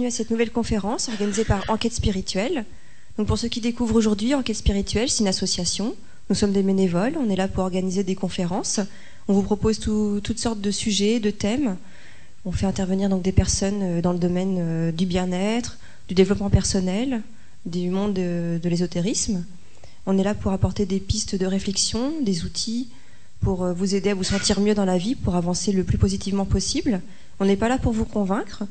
à cette nouvelle conférence organisée par Enquête Spirituelle. Donc pour ceux qui découvrent aujourd'hui, Enquête Spirituelle, c'est une association. Nous sommes des bénévoles, on est là pour organiser des conférences. On vous propose toutes sortes de sujets, de thèmes. On fait intervenir donc des personnes dans le domaine du bien-être, du développement personnel, du monde de l'ésotérisme. On est là pour apporter des pistes de réflexion, des outils pour vous aider à vous sentir mieux dans la vie, pour avancer le plus positivement possible. On n'est pas là pour vous convaincre.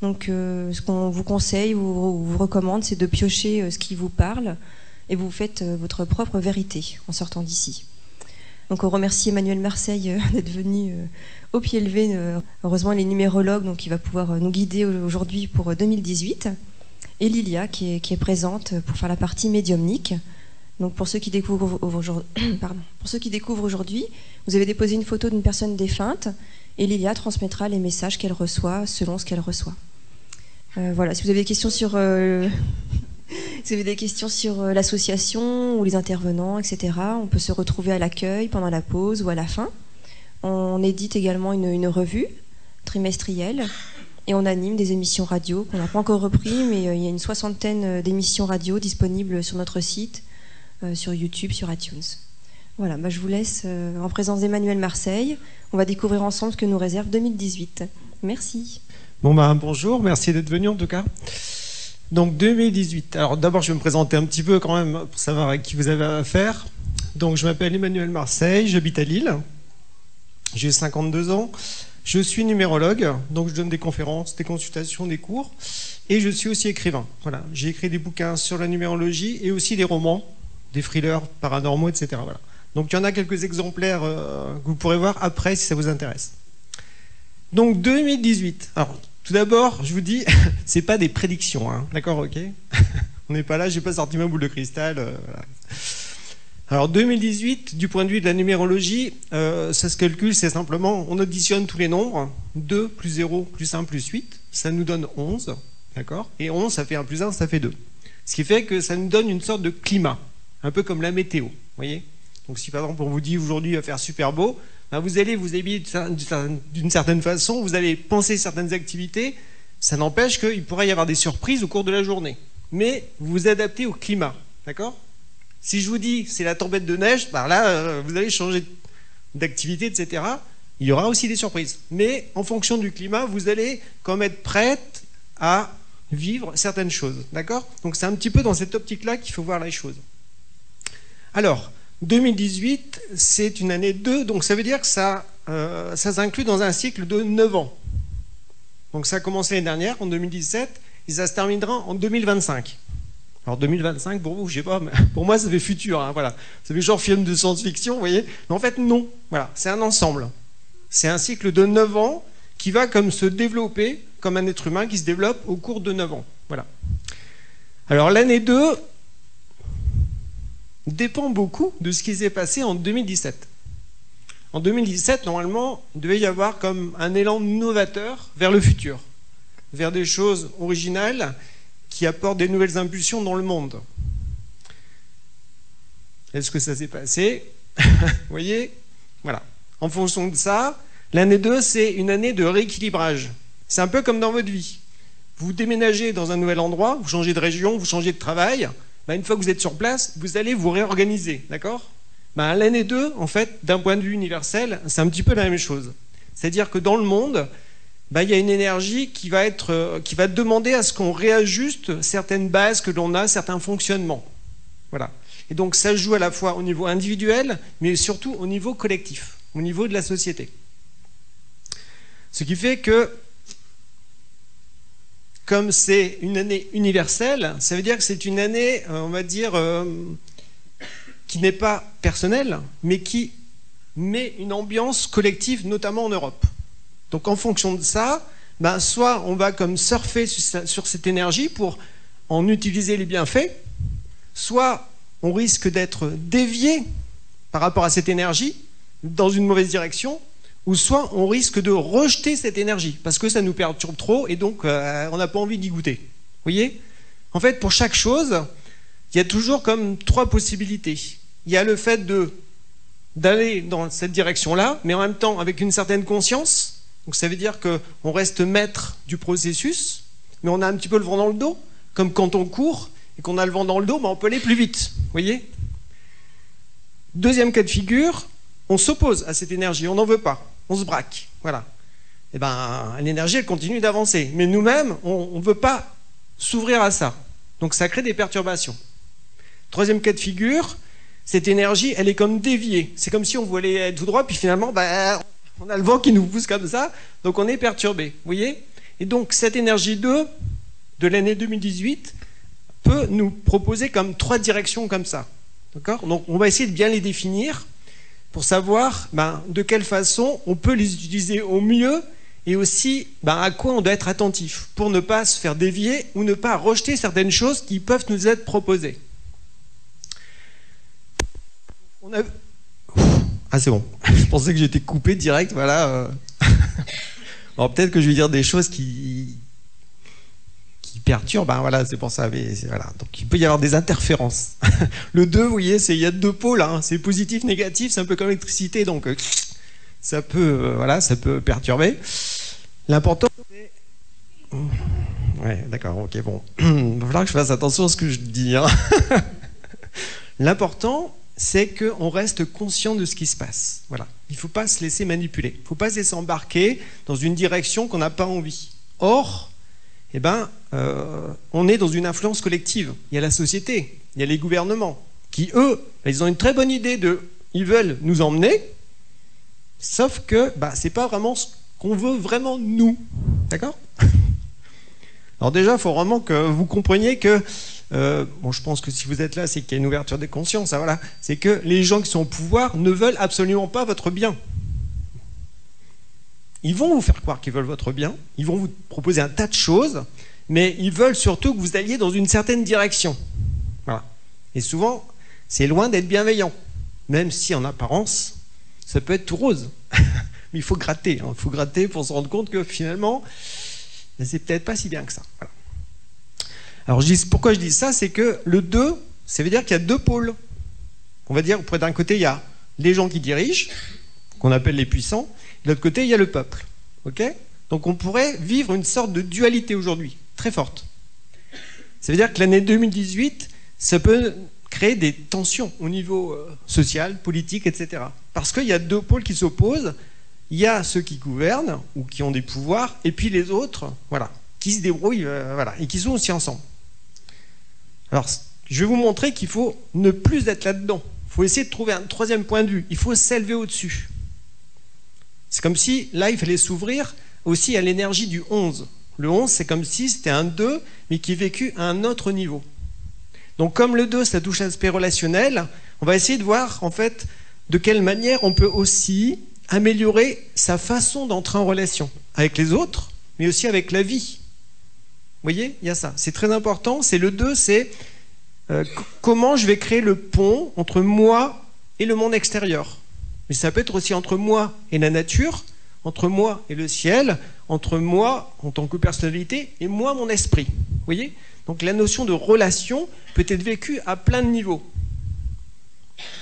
Donc ce qu'on vous conseille ou vous recommande, c'est de piocher ce qui vous parle et vous faites votre propre vérité en sortant d'ici. Donc on remercie Emmanuel Marseille d'être venu au pied levé. Heureusement, il est numérologue, donc il va pouvoir nous guider aujourd'hui pour 2018. Et Lilia qui est présente pour faire la partie médiumnique. Donc pour ceux qui découvrent aujourd'hui, vous avez déposé une photo d'une personne défunte et Lilia transmettra les messages qu'elle reçoit selon ce qu'elle reçoit. Voilà, si vous avez des questions sur, l'association ou les intervenants, etc., on peut se retrouver à l'accueil pendant la pause ou à la fin. On édite également une revue trimestrielle et on anime des émissions radio qu'on n'a pas encore repris, mais il y a une 60aine d'émissions radio disponibles sur notre site, sur YouTube, sur iTunes. Voilà, je vous laisse en présence d'Emmanuel Marseille. On va découvrir ensemble ce que nous réserve 2018. Merci. Bonjour, merci d'être venu en tout cas. Donc 2018. Alors d'abord, je vais me présenter un petit peu quand même pour savoir à qui vous avez affaire. Donc je m'appelle Emmanuel Marseille, j'habite à Lille. J'ai 52 ans. Je suis numérologue, donc je donne des conférences, des consultations, des cours. Et je suis aussi écrivain. Voilà, j'ai écrit des bouquins sur la numérologie et aussi des romans, des thrillers paranormaux, etc. Voilà. Donc il y en a quelques exemplaires que vous pourrez voir après si ça vous intéresse. Donc 2018. Alors tout d'abord, je vous dis, c'est pas des prédictions, hein. D'accord, ok. On n'est pas là, j'ai pas sorti ma boule de cristal. Voilà. Alors 2018, du point de vue de la numérologie, ça se calcule, c'est simplement, on additionne tous les nombres, 2 plus 0 plus 1 plus 8, ça nous donne 11, d'accord. Et 11, ça fait 1 plus 1, ça fait 2. Ce qui fait que ça nous donne une sorte de climat, un peu comme la météo, vous voyez. Donc si par exemple on vous dit aujourd'hui il va faire super beau, vous allez vous habiller d'une certaine façon, vous allez penser certaines activités, ça n'empêche qu'il pourrait y avoir des surprises au cours de la journée. Mais vous vous adaptez au climat, d'accord? Si je vous dis c'est la tempête de neige, là vous allez changer d'activité, etc. Il y aura aussi des surprises. Mais en fonction du climat, vous allez comme être prête à vivre certaines choses, d'accord? Donc c'est un petit peu dans cette optique-là qu'il faut voir les choses. Alors, 2018, c'est une année 2, donc ça veut dire que ça s'inclut dans un cycle de 9 ans. Donc ça a commencé l'année dernière, en 2017, et ça se terminera en 2025. Alors 2025, pour vous, je sais pas, mais pour moi, ça fait futur, hein, voilà. Ça fait genre film de science-fiction, vous voyez. Mais en fait, non. Voilà, c'est un ensemble. C'est un cycle de 9 ans qui va comme se développer, comme un être humain qui se développe au cours de 9 ans. Voilà. Alors l'année 2 dépend beaucoup de ce qui s'est passé en 2017. En 2017, normalement, il devait y avoir comme un élan novateur vers le futur, vers des choses originales qui apportent des nouvelles impulsions dans le monde. Est-ce que ça s'est passé? Vous voyez? Voilà. En fonction de ça, l'année 2, c'est une année de rééquilibrage. C'est un peu comme dans votre vie. Vous déménagez dans un nouvel endroit, vous changez de région, vous changez de travail. Une fois que vous êtes sur place, vous allez vous réorganiser, d'accord? L'année 2, en fait, d'un point de vue universel, c'est un petit peu la même chose. C'est-à-dire que dans le monde, il y a une énergie qui va demander à ce qu'on réajuste certaines bases que l'on a, certains fonctionnements. Voilà. Et donc ça joue à la fois au niveau individuel, mais surtout au niveau collectif, au niveau de la société. Ce qui fait que, comme c'est une année universelle, ça veut dire que c'est une année, on va dire, qui n'est pas personnelle, mais qui met une ambiance collective, notamment en Europe. Donc en fonction de ça, soit on va comme surfer sur cette énergie pour en utiliser les bienfaits, soit on risque d'être dévié par rapport à cette énergie dans une mauvaise direction, ou soit on risque de rejeter cette énergie, parce que ça nous perturbe trop, et donc on n'a pas envie d'y goûter. Vous voyez? En fait, pour chaque chose, il y a toujours comme 3 possibilités. Il y a le fait d'aller dans cette direction-là, mais en même temps avec une certaine conscience. Donc ça veut dire qu'on reste maître du processus, mais on a un petit peu le vent dans le dos, comme quand on court et qu'on a le vent dans le dos, on peut aller plus vite. Vous voyez? Deuxième cas de figure, on s'oppose à cette énergie, on n'en veut pas, on se braque. Voilà. Et l'énergie, elle continue d'avancer. Mais nous-mêmes, on ne veut pas s'ouvrir à ça. Donc ça crée des perturbations. Troisième cas de figure, cette énergie, elle est comme déviée. C'est comme si on voulait être tout droit, puis finalement, on a le vent qui nous pousse comme ça, donc on est perturbé. Vous voyez? Et donc cette énergie 2 de l'année 2018 peut nous proposer comme 3 directions comme ça. D'accord? Donc on va essayer de bien les définir pour savoir de quelle façon on peut les utiliser au mieux et aussi à quoi on doit être attentif pour ne pas se faire dévier ou ne pas rejeter certaines choses qui peuvent nous être proposées. Ah, c'est bon. Je pensais que j'étais coupé direct, voilà. Alors peut-être que je vais dire des choses qui perturbent, voilà, c'est pour ça. Mais voilà. Donc il peut y avoir des interférences. Le 2, vous voyez, il y a 2 pôles, hein. C'est positif, négatif, c'est un peu comme l'électricité, donc ça peut, ça peut perturber. L'important, c'est... Ouais, d'accord, ok, bon. Il va falloir que je fasse attention à ce que je dis, hein. L'important, c'est qu'on reste conscient de ce qui se passe. Voilà. Il ne faut pas se laisser manipuler. Il ne faut pas se laisser embarquer dans une direction qu'on n'a pas envie. Or, on est dans une influence collective. Il y a la société, il y a les gouvernements, qui, eux, ils ont une très bonne idée ils veulent nous emmener, sauf que ce n'est pas vraiment ce qu'on veut vraiment nous. D'accord? Alors déjà, il faut vraiment que vous compreniez que je pense que si vous êtes là, c'est qu'il y a une ouverture des consciences. Hein, voilà. C'est que les gens qui sont au pouvoir ne veulent absolument pas votre bien. Ils vont vous faire croire qu'ils veulent votre bien, ils vont vous proposer un tas de choses, mais ils veulent surtout que vous alliez dans une certaine direction. Voilà. Et souvent, c'est loin d'être bienveillant, même si en apparence, ça peut être tout rose. Mais il faut gratter, hein. Il faut gratter pour se rendre compte que finalement, c'est peut-être pas si bien que ça. Voilà. Alors pourquoi je dis ça, c'est que le 2, ça veut dire qu'il y a 2 pôles. On va dire, d'un côté, il y a les gens qui dirigent, qu'on appelle les puissants, de l'autre côté, il y a le peuple. Okay? Donc on pourrait vivre une sorte de dualité aujourd'hui, très forte. Ça veut dire que l'année 2018, ça peut créer des tensions au niveau social, politique, etc. Parce qu'il y a 2 pôles qui s'opposent. Il y a ceux qui gouvernent, ou qui ont des pouvoirs, et puis les autres, voilà, qui se débrouillent, et qui sont aussi ensemble. Alors, je vais vous montrer qu'il faut ne plus être là-dedans. Il faut essayer de trouver un 3e point de vue. Il faut s'élever au-dessus. C'est comme si, là, il fallait s'ouvrir aussi à l'énergie du 11. Le 11, c'est comme si c'était un 2, mais qui vécut à un autre niveau. Donc, comme le 2, ça touche à l'aspect relationnel, on va essayer de voir, en fait, de quelle manière on peut aussi améliorer sa façon d'entrer en relation avec les autres, mais aussi avec la vie. Vous voyez, il y a ça. C'est très important. C'est le 2, c'est comment je vais créer le pont entre moi et le monde extérieur. Mais ça peut être aussi entre moi et la nature, entre moi et le ciel, entre moi en tant que personnalité et moi, mon esprit. Vous voyez? Donc la notion de relation peut être vécue à plein de niveaux.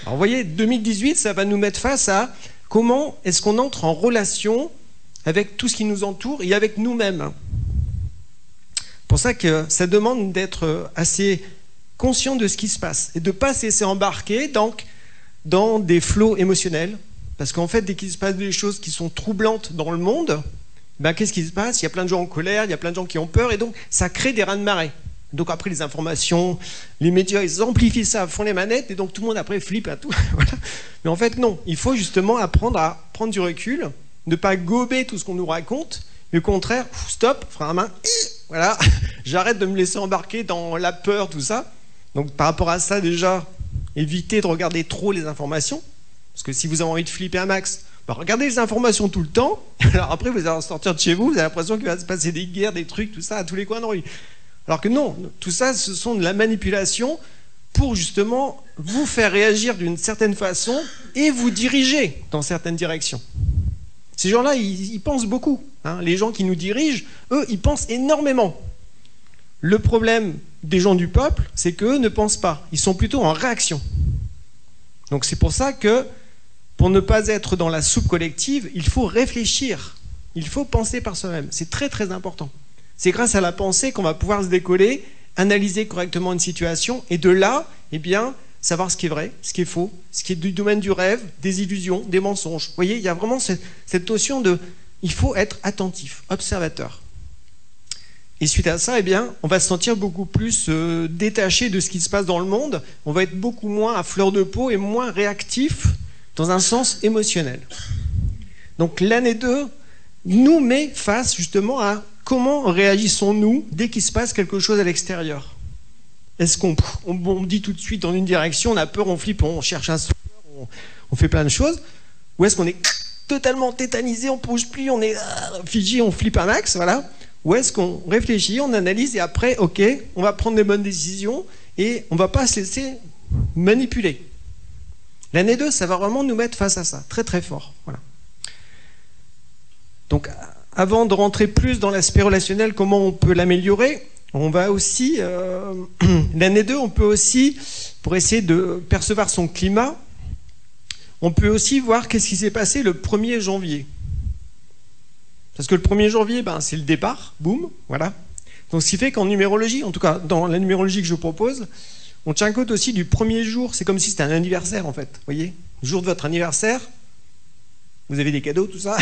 Alors vous voyez, 2018, ça va nous mettre face à comment est-ce qu'on entre en relation avec tout ce qui nous entoure et avec nous-mêmes. C'est pour ça que ça demande d'être assez conscient de ce qui se passe et de ne pas se laisser embarquer dans des flots émotionnels. Parce qu'en fait, dès qu'il se passe des choses qui sont troublantes dans le monde, qu'est-ce qui se passe? Il y a plein de gens en colère, il y a plein de gens qui ont peur, et donc ça crée des raz-de-marée. Donc après, les informations, les médias, ils amplifient ça, font les manettes, et donc tout le monde après flippe à tout. Voilà. Mais en fait, non. Il faut justement apprendre à prendre du recul, ne pas gober tout ce qu'on nous raconte, mais au contraire, stop, frein à main, voilà, j'arrête de me laisser embarquer dans la peur, tout ça. Donc par rapport à ça, déjà, évitez de regarder trop les informations, parce que si vous avez envie de flipper un max, regardez les informations tout le temps, alors après vous allez sortir de chez vous, vous avez l'impression qu'il va se passer des guerres, des trucs, tout ça, à tous les coins de rue. Alors que non, tout ça, ce sont de la manipulation pour justement vous faire réagir d'une certaine façon et vous diriger dans certaines directions. Ces gens-là, ils pensent beaucoup. Hein. Les gens qui nous dirigent, eux, ils pensent énormément. Le problème des gens du peuple, c'est qu'eux ne pensent pas. Ils sont plutôt en réaction. Donc c'est pour ça que, pour ne pas être dans la soupe collective, il faut réfléchir. Il faut penser par soi-même. C'est très très important. C'est grâce à la pensée qu'on va pouvoir se décoller, analyser correctement une situation, et de là, eh bien, savoir ce qui est vrai, ce qui est faux, ce qui est du domaine du rêve, des illusions, des mensonges. Vous voyez, il y a vraiment cette notion de... Il faut être attentif, observateur. Et suite à ça, eh bien, on va se sentir beaucoup plus détaché de ce qui se passe dans le monde. On va être beaucoup moins à fleur de peau et moins réactif dans un sens émotionnel. Donc l'année 2 nous met face justement à comment réagissons-nous dès qu'il se passe quelque chose à l'extérieur. Est-ce qu'on dit tout de suite dans une direction, on a peur, on flippe, on cherche un sauveur, on fait plein de choses, ou est-ce qu'on est totalement tétanisé, on ne bouge plus, on est figé, on flippe un max, voilà. Ou est-ce qu'on réfléchit, on analyse et après, ok, on va prendre des bonnes décisions et on ne va pas se laisser manipuler. L'année 2, ça va vraiment nous mettre face à ça, très très fort. Voilà. Donc, avant de rentrer plus dans l'aspect relationnel, comment on peut l'améliorer, on va aussi, l'année 2, on peut aussi, pour essayer de percevoir son climat, on peut aussi voir qu'est-ce qui s'est passé le 1er janvier. Parce que le 1er janvier, ben, c'est le départ, boum, voilà. Donc ce qui fait qu'en numérologie, en tout cas dans la numérologie que je propose, on tient compte aussi du 1er jour, c'est comme si c'était un anniversaire en fait, vous voyez. Le jour de votre anniversaire, vous avez des cadeaux, tout ça,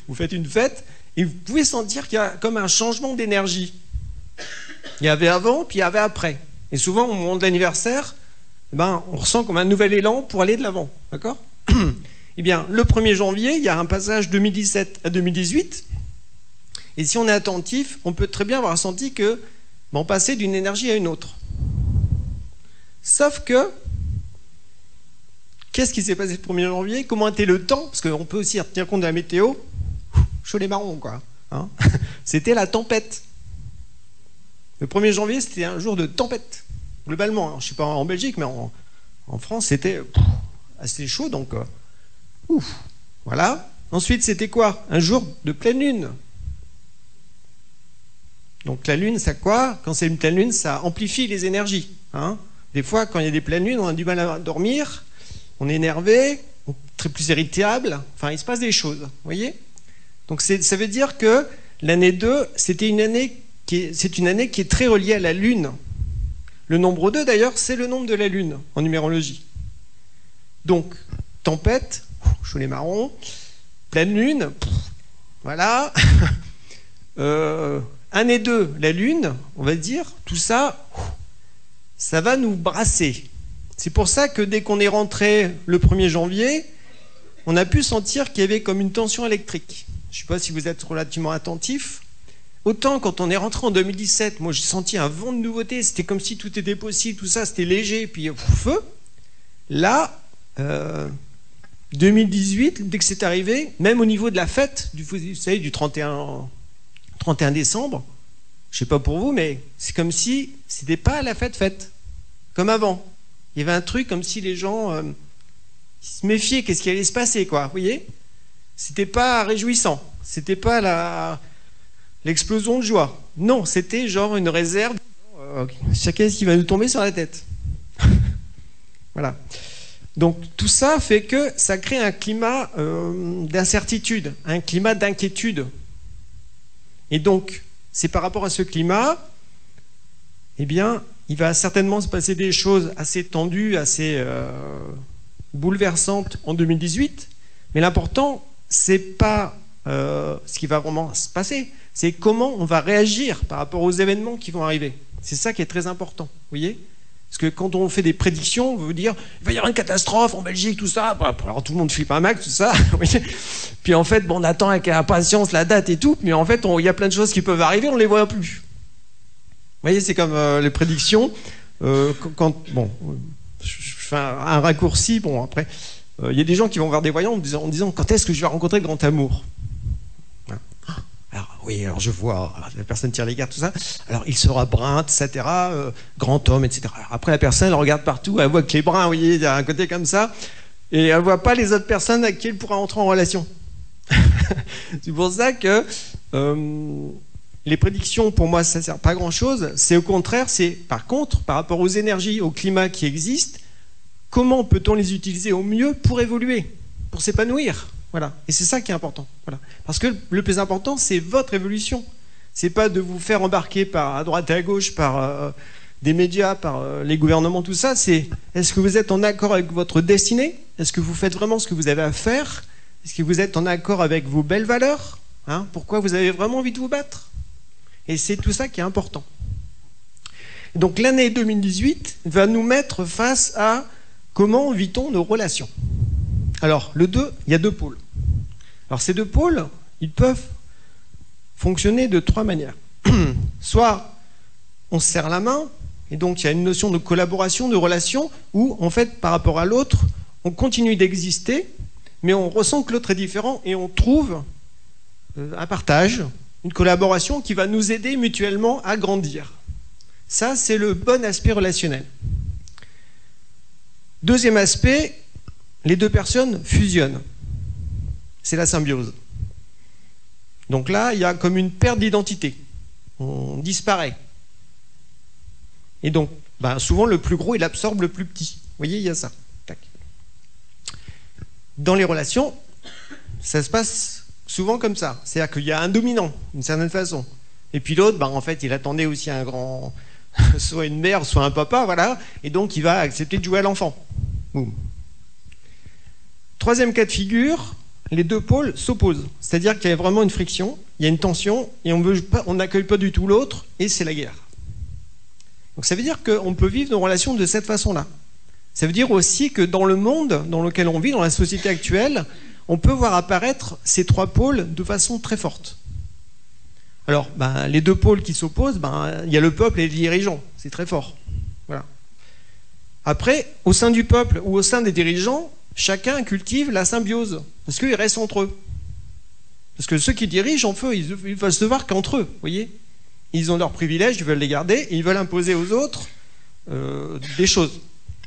vous faites une fête, et vous pouvez sentir qu'il y a comme un changement d'énergie. Il y avait avant, puis il y avait après. Et souvent, au moment de l'anniversaire, ben, on ressent comme un nouvel élan pour aller de l'avant, d'accord ? Eh bien, le 1er janvier, il y a un passage 2017 à 2018. Et si on est attentif, on peut très bien avoir senti que ben, on passait d'une énergie à une autre. Sauf que, qu'est-ce qui s'est passé le 1er janvier? Comment était le temps? Parce qu'on peut aussi tenir compte de la météo. Chaud les marrons, quoi. Hein, c'était la tempête. Le 1er janvier, c'était un jour de tempête. Globalement, je ne suis pas en Belgique, mais en France, c'était assez chaud, donc... Ouf, voilà. Ensuite, c'était quoi? Un jour de pleine lune. Donc la lune, ça quoi? Quand c'est une pleine lune, ça amplifie les énergies. Hein, des fois, quand il y a des pleines lunes, on a du mal à dormir, on est énervé, on est très plus irritable. Enfin, il se passe des choses. Vous voyez? Donc ça veut dire que l'année 2, c'est une année qui est très reliée à la lune. Le nombre 2, d'ailleurs, c'est le nombre de la lune en numérologie. Donc, tempête, chaud les marrons, pleine lune, voilà. Année 2, la lune, on va dire, tout ça, ça va nous brasser. C'est pour ça que dès qu'on est rentré le 1er janvier, on a pu sentir qu'il y avait comme une tension électrique. Je ne sais pas si vous êtes relativement attentif. Autant quand on est rentré en 2017, moi j'ai senti un vent de nouveauté, c'était comme si tout était possible, tout ça, c'était léger, puis feu. Là, 2018, dès que c'est arrivé, même au niveau de la fête, vous savez, du 31 décembre, je ne sais pas pour vous, mais c'est comme si c'était pas la fête, comme avant. Il y avait un truc comme si les gens se méfiaient, qu'est-ce qui allait se passer, quoi, vous voyez? C'était pas réjouissant, c'était pas l'explosion de joie. Non, c'était genre une réserve, chacun ce qui va nous tomber sur la tête. Voilà. Donc tout ça fait que ça crée un climat d'incertitude, un climat d'inquiétude. Et donc, c'est par rapport à ce climat, eh bien, il va certainement se passer des choses assez tendues, assez bouleversantes en 2018. Mais l'important, c'est pas ce qui va vraiment se passer, c'est comment on va réagir par rapport aux événements qui vont arriver. C'est ça qui est très important, vous voyez ? Parce que quand on fait des prédictions, on veut dire il va y avoir une catastrophe en Belgique, tout ça. Alors tout le monde flippe un max, tout ça. Puis en fait, bon, on attend avec impatience la date et tout. Mais en fait, il y a plein de choses qui peuvent arriver, on ne les voit plus. Vous voyez, c'est comme les prédictions. Bon, je fais un raccourci. Bon, après, il y a des gens qui vont voir des voyants en disant quand est-ce que je vais rencontrer le grand amour? Alors, oui, alors je vois, la personne tire les cartes, tout ça. Alors, il sera brun, etc., grand homme, etc. Alors, après, la personne, elle regarde partout, elle voit que les bruns, vous voyez, il y a un côté comme ça, et elle ne voit pas les autres personnes avec qui elle pourra entrer en relation. C'est pour ça que les prédictions, pour moi, ça ne sert pas à grand-chose. C'est au contraire, c'est par contre, par rapport aux énergies, au climat qui existent, comment peut-on les utiliser au mieux pour évoluer, pour s'épanouir? Voilà. Et c'est ça qui est important. Voilà. Parce que le plus important, c'est votre évolution. C'est pas de vous faire embarquer à droite et à gauche par des médias, par les gouvernements, tout ça. C'est est-ce que vous êtes en accord avec votre destinée? Est-ce que vous faites vraiment ce que vous avez à faire? Est-ce que vous êtes en accord avec vos belles valeurs? Pourquoi vous avez vraiment envie de vous battre? Et c'est tout ça qui est important. Donc l'année 2018 va nous mettre face à comment vit-on nos relations. Alors, il y a deux pôles. Alors ces deux pôles, ils peuvent fonctionner de trois manières. Soit on se serre la main, et donc il y a une notion de collaboration, de relation, où en fait par rapport à l'autre, on continue d'exister, mais on ressent que l'autre est différent, et on trouve un partage, une collaboration qui va nous aider mutuellement à grandir. Ça, c'est le bon aspect relationnel. Deuxième aspect, les deux personnes fusionnent. C'est la symbiose. Donc là, il y a comme une perte d'identité. On disparaît. Et donc, souvent, le plus gros, il absorbe le plus petit. Vous voyez, il y a ça. Tac. Dans les relations, ça se passe souvent comme ça. C'est-à-dire qu'il y a un dominant, d'une certaine façon. Et puis l'autre, en fait, il attendait aussi un grand... soit une mère, soit un papa, voilà. Et donc, il va accepter de jouer à l'enfant. Boum. Troisième cas de figure, les deux pôles s'opposent. C'est-à-dire qu'il y a vraiment une friction, il y a une tension, et on n'accueille pas du tout l'autre, et c'est la guerre. Donc ça veut dire qu'on peut vivre nos relations de cette façon-là. Ça veut dire aussi que dans le monde dans lequel on vit, dans la société actuelle, on peut voir apparaître ces trois pôles de façon très forte. Alors, les deux pôles qui s'opposent, il y a le peuple et les dirigeants. C'est très fort. Voilà. Après, au sein du peuple ou au sein des dirigeants, chacun cultive la symbiose, parce qu'ils restent entre eux. Parce que ceux qui dirigent, en fait, ils veulent se voir qu'entre eux, vous voyez. Ils ont leurs privilèges, ils veulent les garder, et ils veulent imposer aux autres des choses.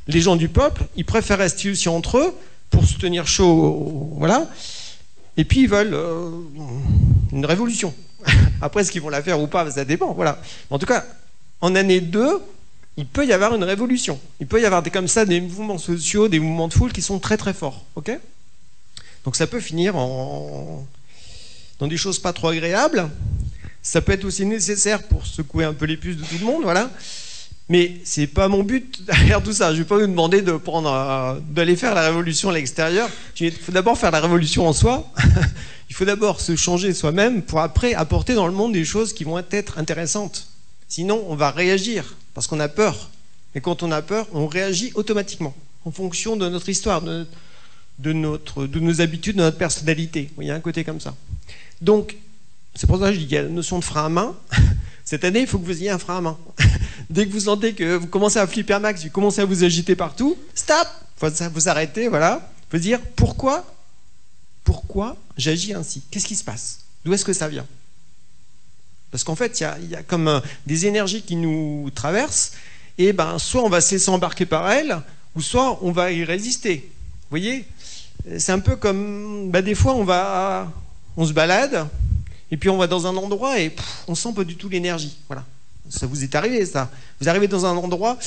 Les gens du peuple, ils préfèrent rester aussi entre eux pour se tenir chaud, voilà. Et puis ils veulent une révolution. Après, est-ce qu'ils vont la faire ou pas, ça dépend, voilà. En tout cas, en année 2, il peut y avoir une révolution. Il peut y avoir comme ça des mouvements sociaux, des mouvements de foule qui sont très très forts, ok? Donc ça peut finir dans des choses pas trop agréables. Ça peut être aussi nécessaire pour secouer un peu les puces de tout le monde, voilà. Mais c'est pas mon but derrière tout ça. Je vais pas vous demander d'aller faire la révolution à l'extérieur. Il faut d'abord faire la révolution en soi. Il faut d'abord se changer soi-même pour après apporter dans le monde des choses qui vont être intéressantes. Sinon, on va réagir parce qu'on a peur. Et quand on a peur, on réagit automatiquement en fonction de notre histoire, de nos habitudes, de notre personnalité. Il y a un côté comme ça. Donc, c'est pour ça que je dis qu'il y a la notion de frein à main. Cette année, il faut que vous ayez un frein à main. Dès que vous sentez que vous commencez à flipper max, vous commencez à vous agiter partout, stop! Il faut vous arrêter, voilà. Il faut se dire pourquoi j'agis ainsi? Qu'est-ce qui se passe? D'où est-ce que ça vient? Parce qu'en fait, il y a comme des énergies qui nous traversent, et soit on va se laisser embarquer par elles, ou soit on va y résister. Vous voyez? C'est un peu comme, des fois, on se balade, et puis on va dans un endroit, et on sent pas du tout l'énergie. Voilà. Ça vous est arrivé, ça. Vous arrivez dans un endroit,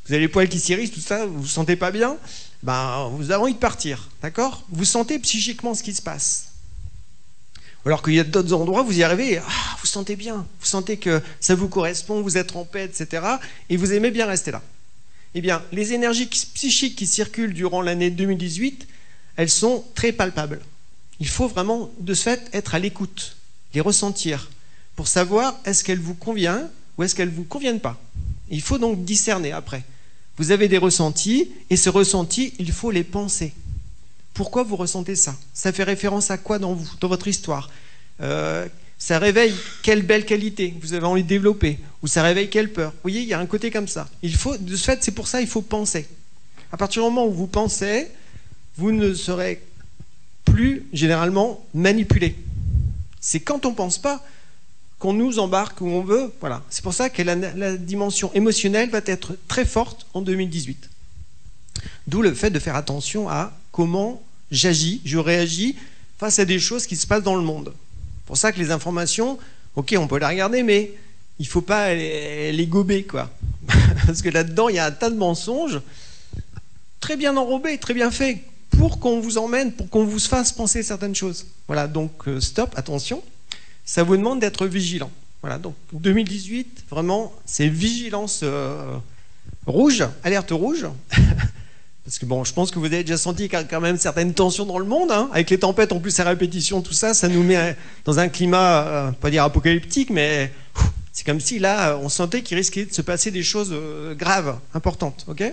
vous avez les poils qui s'irrissent, tout ça, vous vous sentez pas bien, vous avez envie de partir, d'accord? Vous sentez psychiquement ce qui se passe. Alors qu'il y a d'autres endroits, vous y arrivez, vous sentez bien, vous sentez que ça vous correspond, vous êtes en paix, etc. Et vous aimez bien rester là. Eh bien, les énergies psychiques qui circulent durant l'année 2018, elles sont très palpables. Il faut vraiment, de ce fait, être à l'écoute, les ressentir, pour savoir est-ce qu'elles vous conviennent ou est-ce qu'elles ne vous conviennent pas. Et il faut donc discerner après. Vous avez des ressentis, et ces ressentis, il faut les penser. Pourquoi vous ressentez ça? Ça fait référence à quoi dans vous, dans votre histoire? Ça réveille quelle belle qualité vous avez envie de développer? Ou ça réveille quelle peur? Vous voyez, il y a un côté comme ça. Il faut, de ce fait, c'est pour ça qu'il faut penser. À partir du moment où vous pensez, vous ne serez plus généralement manipulé. C'est quand on ne pense pas qu'on nous embarque où on veut. Voilà. C'est pour ça que la dimension émotionnelle va être très forte en 2018. D'où le fait de faire attention à comment j'agis, je réagis face à des choses qui se passent dans le monde. C'est pour ça que les informations, ok, on peut les regarder, mais il ne faut pas les gober, quoi. Parce que là-dedans, il y a un tas de mensonges très bien enrobés, très bien faits, pour qu'on vous emmène, pour qu'on vous fasse penser certaines choses. Voilà, donc stop, attention. Ça vous demande d'être vigilant. Voilà, donc 2018, vraiment, c'est vigilance rouge, alerte rouge. Parce que bon, je pense que vous avez déjà senti qu'il y a quand même certaines tensions dans le monde, hein, avec les tempêtes, en plus, les répétitions, tout ça, ça nous met dans un climat, pas dire apocalyptique, mais c'est comme si là, on sentait qu'il risquait de se passer des choses graves, importantes, ok ?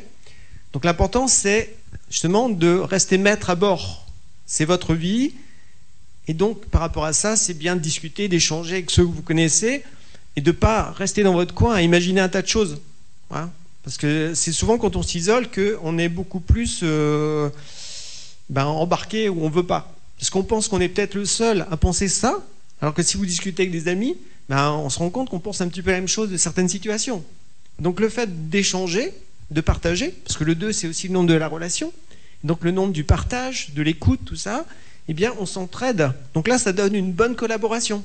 Donc l'important, c'est justement de rester maître à bord. C'est votre vie. Et donc, par rapport à ça, c'est bien de discuter, d'échanger avec ceux que vous connaissez et de ne pas rester dans votre coin à imaginer un tas de choses. Voilà. Parce que c'est souvent quand on s'isole qu'on est beaucoup plus embarqué où on ne veut pas. Parce qu'on pense qu'on est peut-être le seul à penser ça, alors que si vous discutez avec des amis, on se rend compte qu'on pense un petit peu la même chose de certaines situations. Donc le fait d'échanger, de partager, parce que le 2, c'est aussi le nombre de la relation, donc le nombre du partage, de l'écoute, tout ça, eh bien, on s'entraide. Donc là, ça donne une bonne collaboration.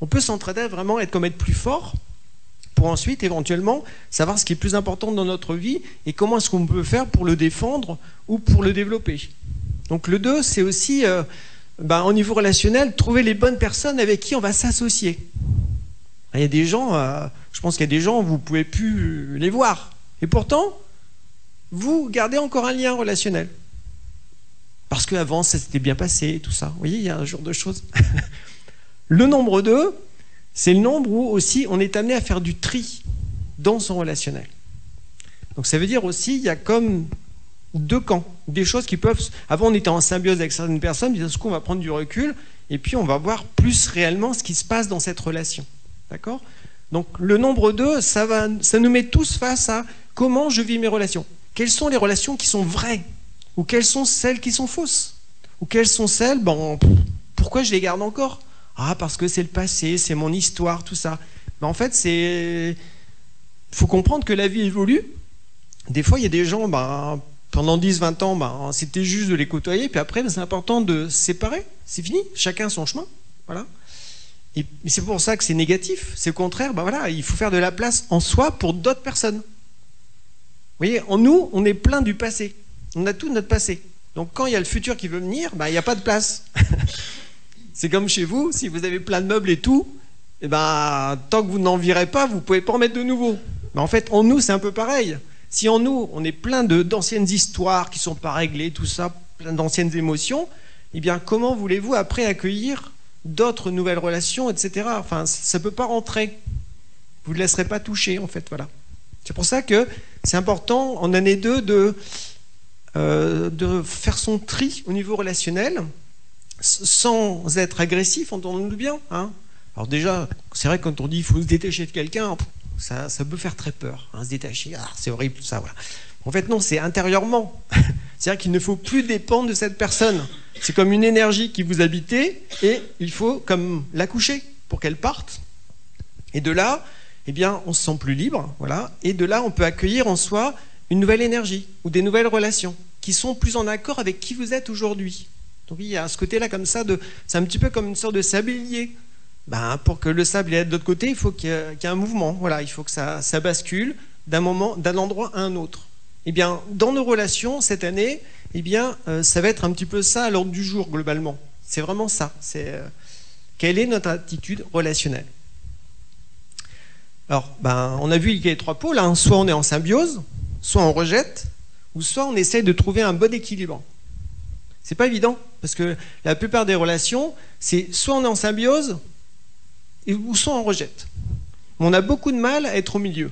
On peut s'entraider vraiment, être plus fort, pour ensuite, éventuellement, savoir ce qui est plus important dans notre vie et comment est-ce qu'on peut faire pour le défendre ou pour le développer. Donc le 2, c'est aussi, au niveau relationnel, trouver les bonnes personnes avec qui on va s'associer. Il y a des gens, je pense qu'il y a des gens, vous ne pouvez plus les voir. Et pourtant, vous gardez encore un lien relationnel. Parce qu'avant, ça s'était bien passé, tout ça. Vous voyez, il y a un genre de choses. Le nombre 2, c'est le nombre où aussi on est amené à faire du tri dans son relationnel. Donc ça veut dire aussi, il y a comme deux camps. Des choses qui peuvent... Avant, on était en symbiose avec certaines personnes, puis d'un coup, on va prendre du recul, et puis on va voir plus réellement ce qui se passe dans cette relation. D'accord ? Donc le nombre 2, ça nous met tous face à comment je vis mes relations. Quelles sont les relations qui sont vraies ? Ou quelles sont celles qui sont fausses? Ou quelles sont celles, pourquoi je les garde encore? Ah, parce que c'est le passé, c'est mon histoire, tout ça. En fait, il faut comprendre que la vie évolue. Des fois, il y a des gens, pendant 10-20 ans, c'était juste de les côtoyer, puis après, c'est important de se séparer. C'est fini, chacun son chemin. Voilà. Et c'est pour ça que c'est négatif. C'est au contraire, il faut faire de la place en soi pour d'autres personnes. Vous voyez, en nous, on est plein du passé. On a tout notre passé. Donc quand il y a le futur qui veut venir, il n'y a pas de place. C'est comme chez vous, si vous avez plein de meubles et tout, tant que vous n'en virez pas, vous ne pouvez pas en mettre de nouveaux. Mais en fait, en nous, c'est un peu pareil. Si en nous, on est plein d'anciennes histoires qui ne sont pas réglées, tout ça, plein d'anciennes émotions, comment voulez-vous après accueillir d'autres nouvelles relations, etc. Enfin, ça ne peut pas rentrer. Vous ne le laisserez pas toucher, en fait. Voilà. C'est pour ça que c'est important, en année 2, de faire son tri au niveau relationnel sans être agressif, entendons-nous bien. Hein. Alors déjà, c'est vrai que quand on dit qu'il faut se détacher de quelqu'un, ça peut faire très peur. Hein, se détacher, c'est horrible, tout ça. Voilà. En fait, non, c'est intérieurement. C'est-à-dire qu'il ne faut plus dépendre de cette personne. C'est comme une énergie qui vous habitait et il faut comme la coucher pour qu'elle parte. Et de là, on se sent plus libre. Voilà. Et de là, on peut accueillir en soi une nouvelle énergie ou des nouvelles relations qui sont plus en accord avec qui vous êtes aujourd'hui. Donc il y a ce côté-là comme ça, c'est un petit peu comme une sorte de sablier. Pour que le sable aille de l'autre côté, il faut qu'il y ait un mouvement. Voilà, il faut que ça bascule d'un endroit à un autre. Dans nos relations, cette année, ça va être un petit peu ça à l'ordre du jour, globalement. C'est vraiment ça. Quelle est notre attitude relationnelle? Alors, on a vu qu'il y a 3 pôles. Hein. Soit on est en symbiose, soit on rejette, ou soit on essaie de trouver un bon équilibre. C'est pas évident, parce que la plupart des relations, c'est soit on est en symbiose, ou soit on rejette. Mais on a beaucoup de mal à être au milieu.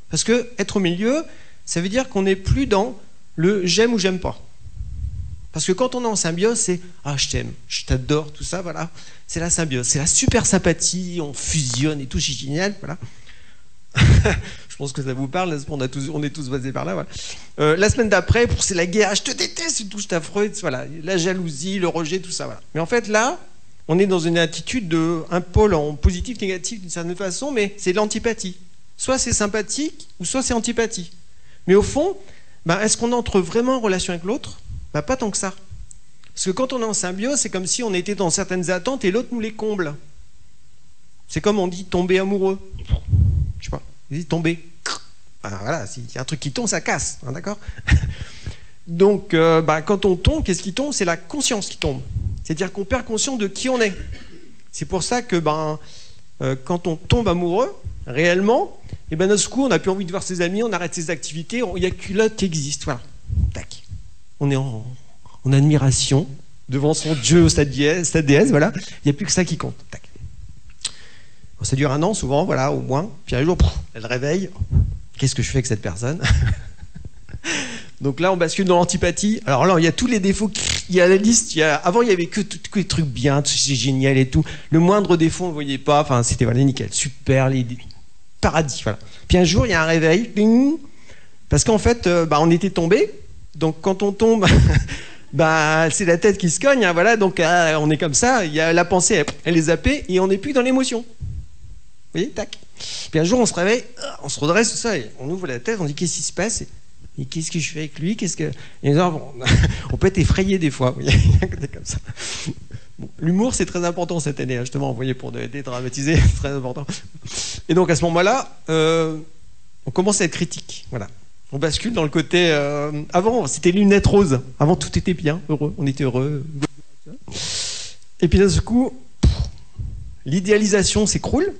Parce que être au milieu, ça veut dire qu'on n'est plus dans le j'aime ou j'aime pas. Parce que quand on est en symbiose, c'est je t'aime, je t'adore, tout ça, voilà. C'est la symbiose, c'est la super sympathie, on fusionne et tout, c'est génial, voilà. Je pense que ça vous parle, on est tous basés par là, voilà. La semaine d'après, c'est la guerre, je te déteste, c'est tout, je t'affreux, voilà. La jalousie, le rejet, tout ça, voilà. Mais en fait, là, on est dans une attitude un pôle en positif, négatif d'une certaine façon, mais c'est de l'antipathie. Soit c'est sympathique, ou soit c'est antipathie. Mais au fond, est-ce qu'on entre vraiment en relation avec l'autre? Pas tant que ça. Parce que quand on est en symbiose, c'est comme si on était dans certaines attentes et l'autre nous les comble. C'est comme on dit tomber amoureux. Je sais pas, on dit tomber. Voilà, s'il y a un truc qui tombe, ça casse, hein, d'accord? Donc, quand on tombe, qu'est-ce qui tombe? C'est la conscience qui tombe. C'est-à-dire qu'on perd conscience de qui on est. C'est pour ça que quand on tombe amoureux, réellement, et ben d'un coup, on n'a plus envie de voir ses amis, on arrête ses activités, il n'y a que l'autre qui existe. Voilà. Tac. On est en admiration devant son dieu ou sa déesse, voilà. Il n'y a plus que ça qui compte. Tac. Bon, ça dure 1 an, souvent, voilà, au moins. Puis un jour, elle réveille. Qu'est-ce que je fais avec cette personne? Donc là, on bascule dans l'antipathie. Alors là, il y a tous les défauts. Il y a la liste. Avant, il y avait que tous les trucs bien, c'est génial et tout. Le moindre défaut, on ne le voyait pas. Enfin, c'était voilà, nickel, super, les paradis. Voilà. Puis un jour, il y a un réveil. Ding, parce qu'en fait, on était tombé. Donc quand on tombe, c'est la tête qui se cogne. Hein, voilà. Donc on est comme ça. Il y a la pensée, elle est zappée et on n'est plus dans l'émotion. Vous voyez, tac. Puis un jour, on se réveille, on se redresse tout ça et on ouvre la tête. On dit qu'est-ce qui se passe? Et qu'est-ce que je fais avec lui? Et on peut être effrayé des fois. Vous voyez, comme ça. Bon, l'humour, c'est très important cette année, hein, justement, vous voyez, pour dédramatiser, c'est très important. Et donc, à ce moment-là, on commence à être critique. Voilà. On bascule dans le côté... avant, c'était les lunettes roses. Avant, tout était bien, heureux. On était heureux. Et puis, d'un coup, l'idéalisation s'écroule.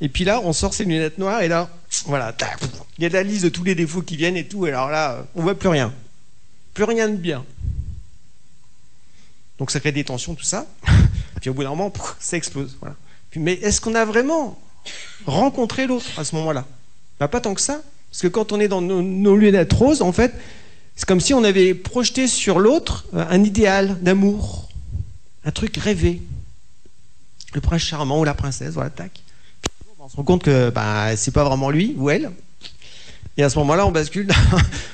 Et puis là, on sort ses lunettes noires et là, voilà, il y a la liste de tous les défauts qui viennent et tout. Et alors là, on voit plus rien. Plus rien de bien. Donc ça crée des tensions, tout ça. Puis au bout d'un moment, ça explose. Voilà. Puis, mais est-ce qu'on a vraiment rencontré l'autre à ce moment-là? Pas tant que ça. Parce que quand on est dans nos lunettes roses, en fait, c'est comme si on avait projeté sur l'autre un idéal d'amour. Un truc rêvé. Le prince charmant ou la princesse, voilà, tac. On se rend compte que c'est pas vraiment lui ou elle. Et à ce moment-là, on bascule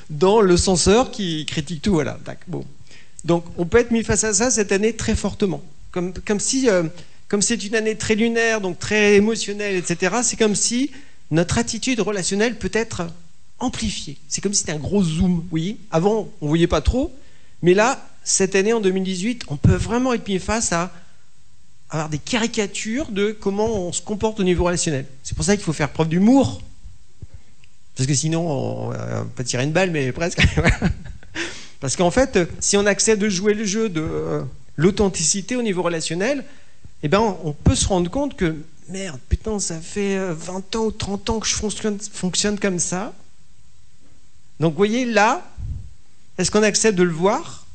dans le censeur qui critique tout. Voilà, tac, bon. Donc, on peut être mis face à ça cette année très fortement. Comme si, comme c'est une année très lunaire, donc très émotionnelle, etc., c'est comme si notre attitude relationnelle peut être amplifiée. C'est comme si c'était un gros zoom, vous voyez. Avant, on ne voyait pas trop. Mais là, cette année, en 2018, on peut vraiment être mis face à avoir des caricatures de comment on se comporte au niveau relationnel. C'est pour ça qu'il faut faire preuve d'humour. Parce que sinon, on va pas tirer une balle, mais presque. Parce qu'en fait, si on accepte de jouer le jeu de l'authenticité au niveau relationnel, eh ben, on peut se rendre compte que, merde, putain, ça fait 20 ans ou 30 ans que je fonctionne comme ça. Donc, vous voyez, là, est-ce qu'on accepte de le voir?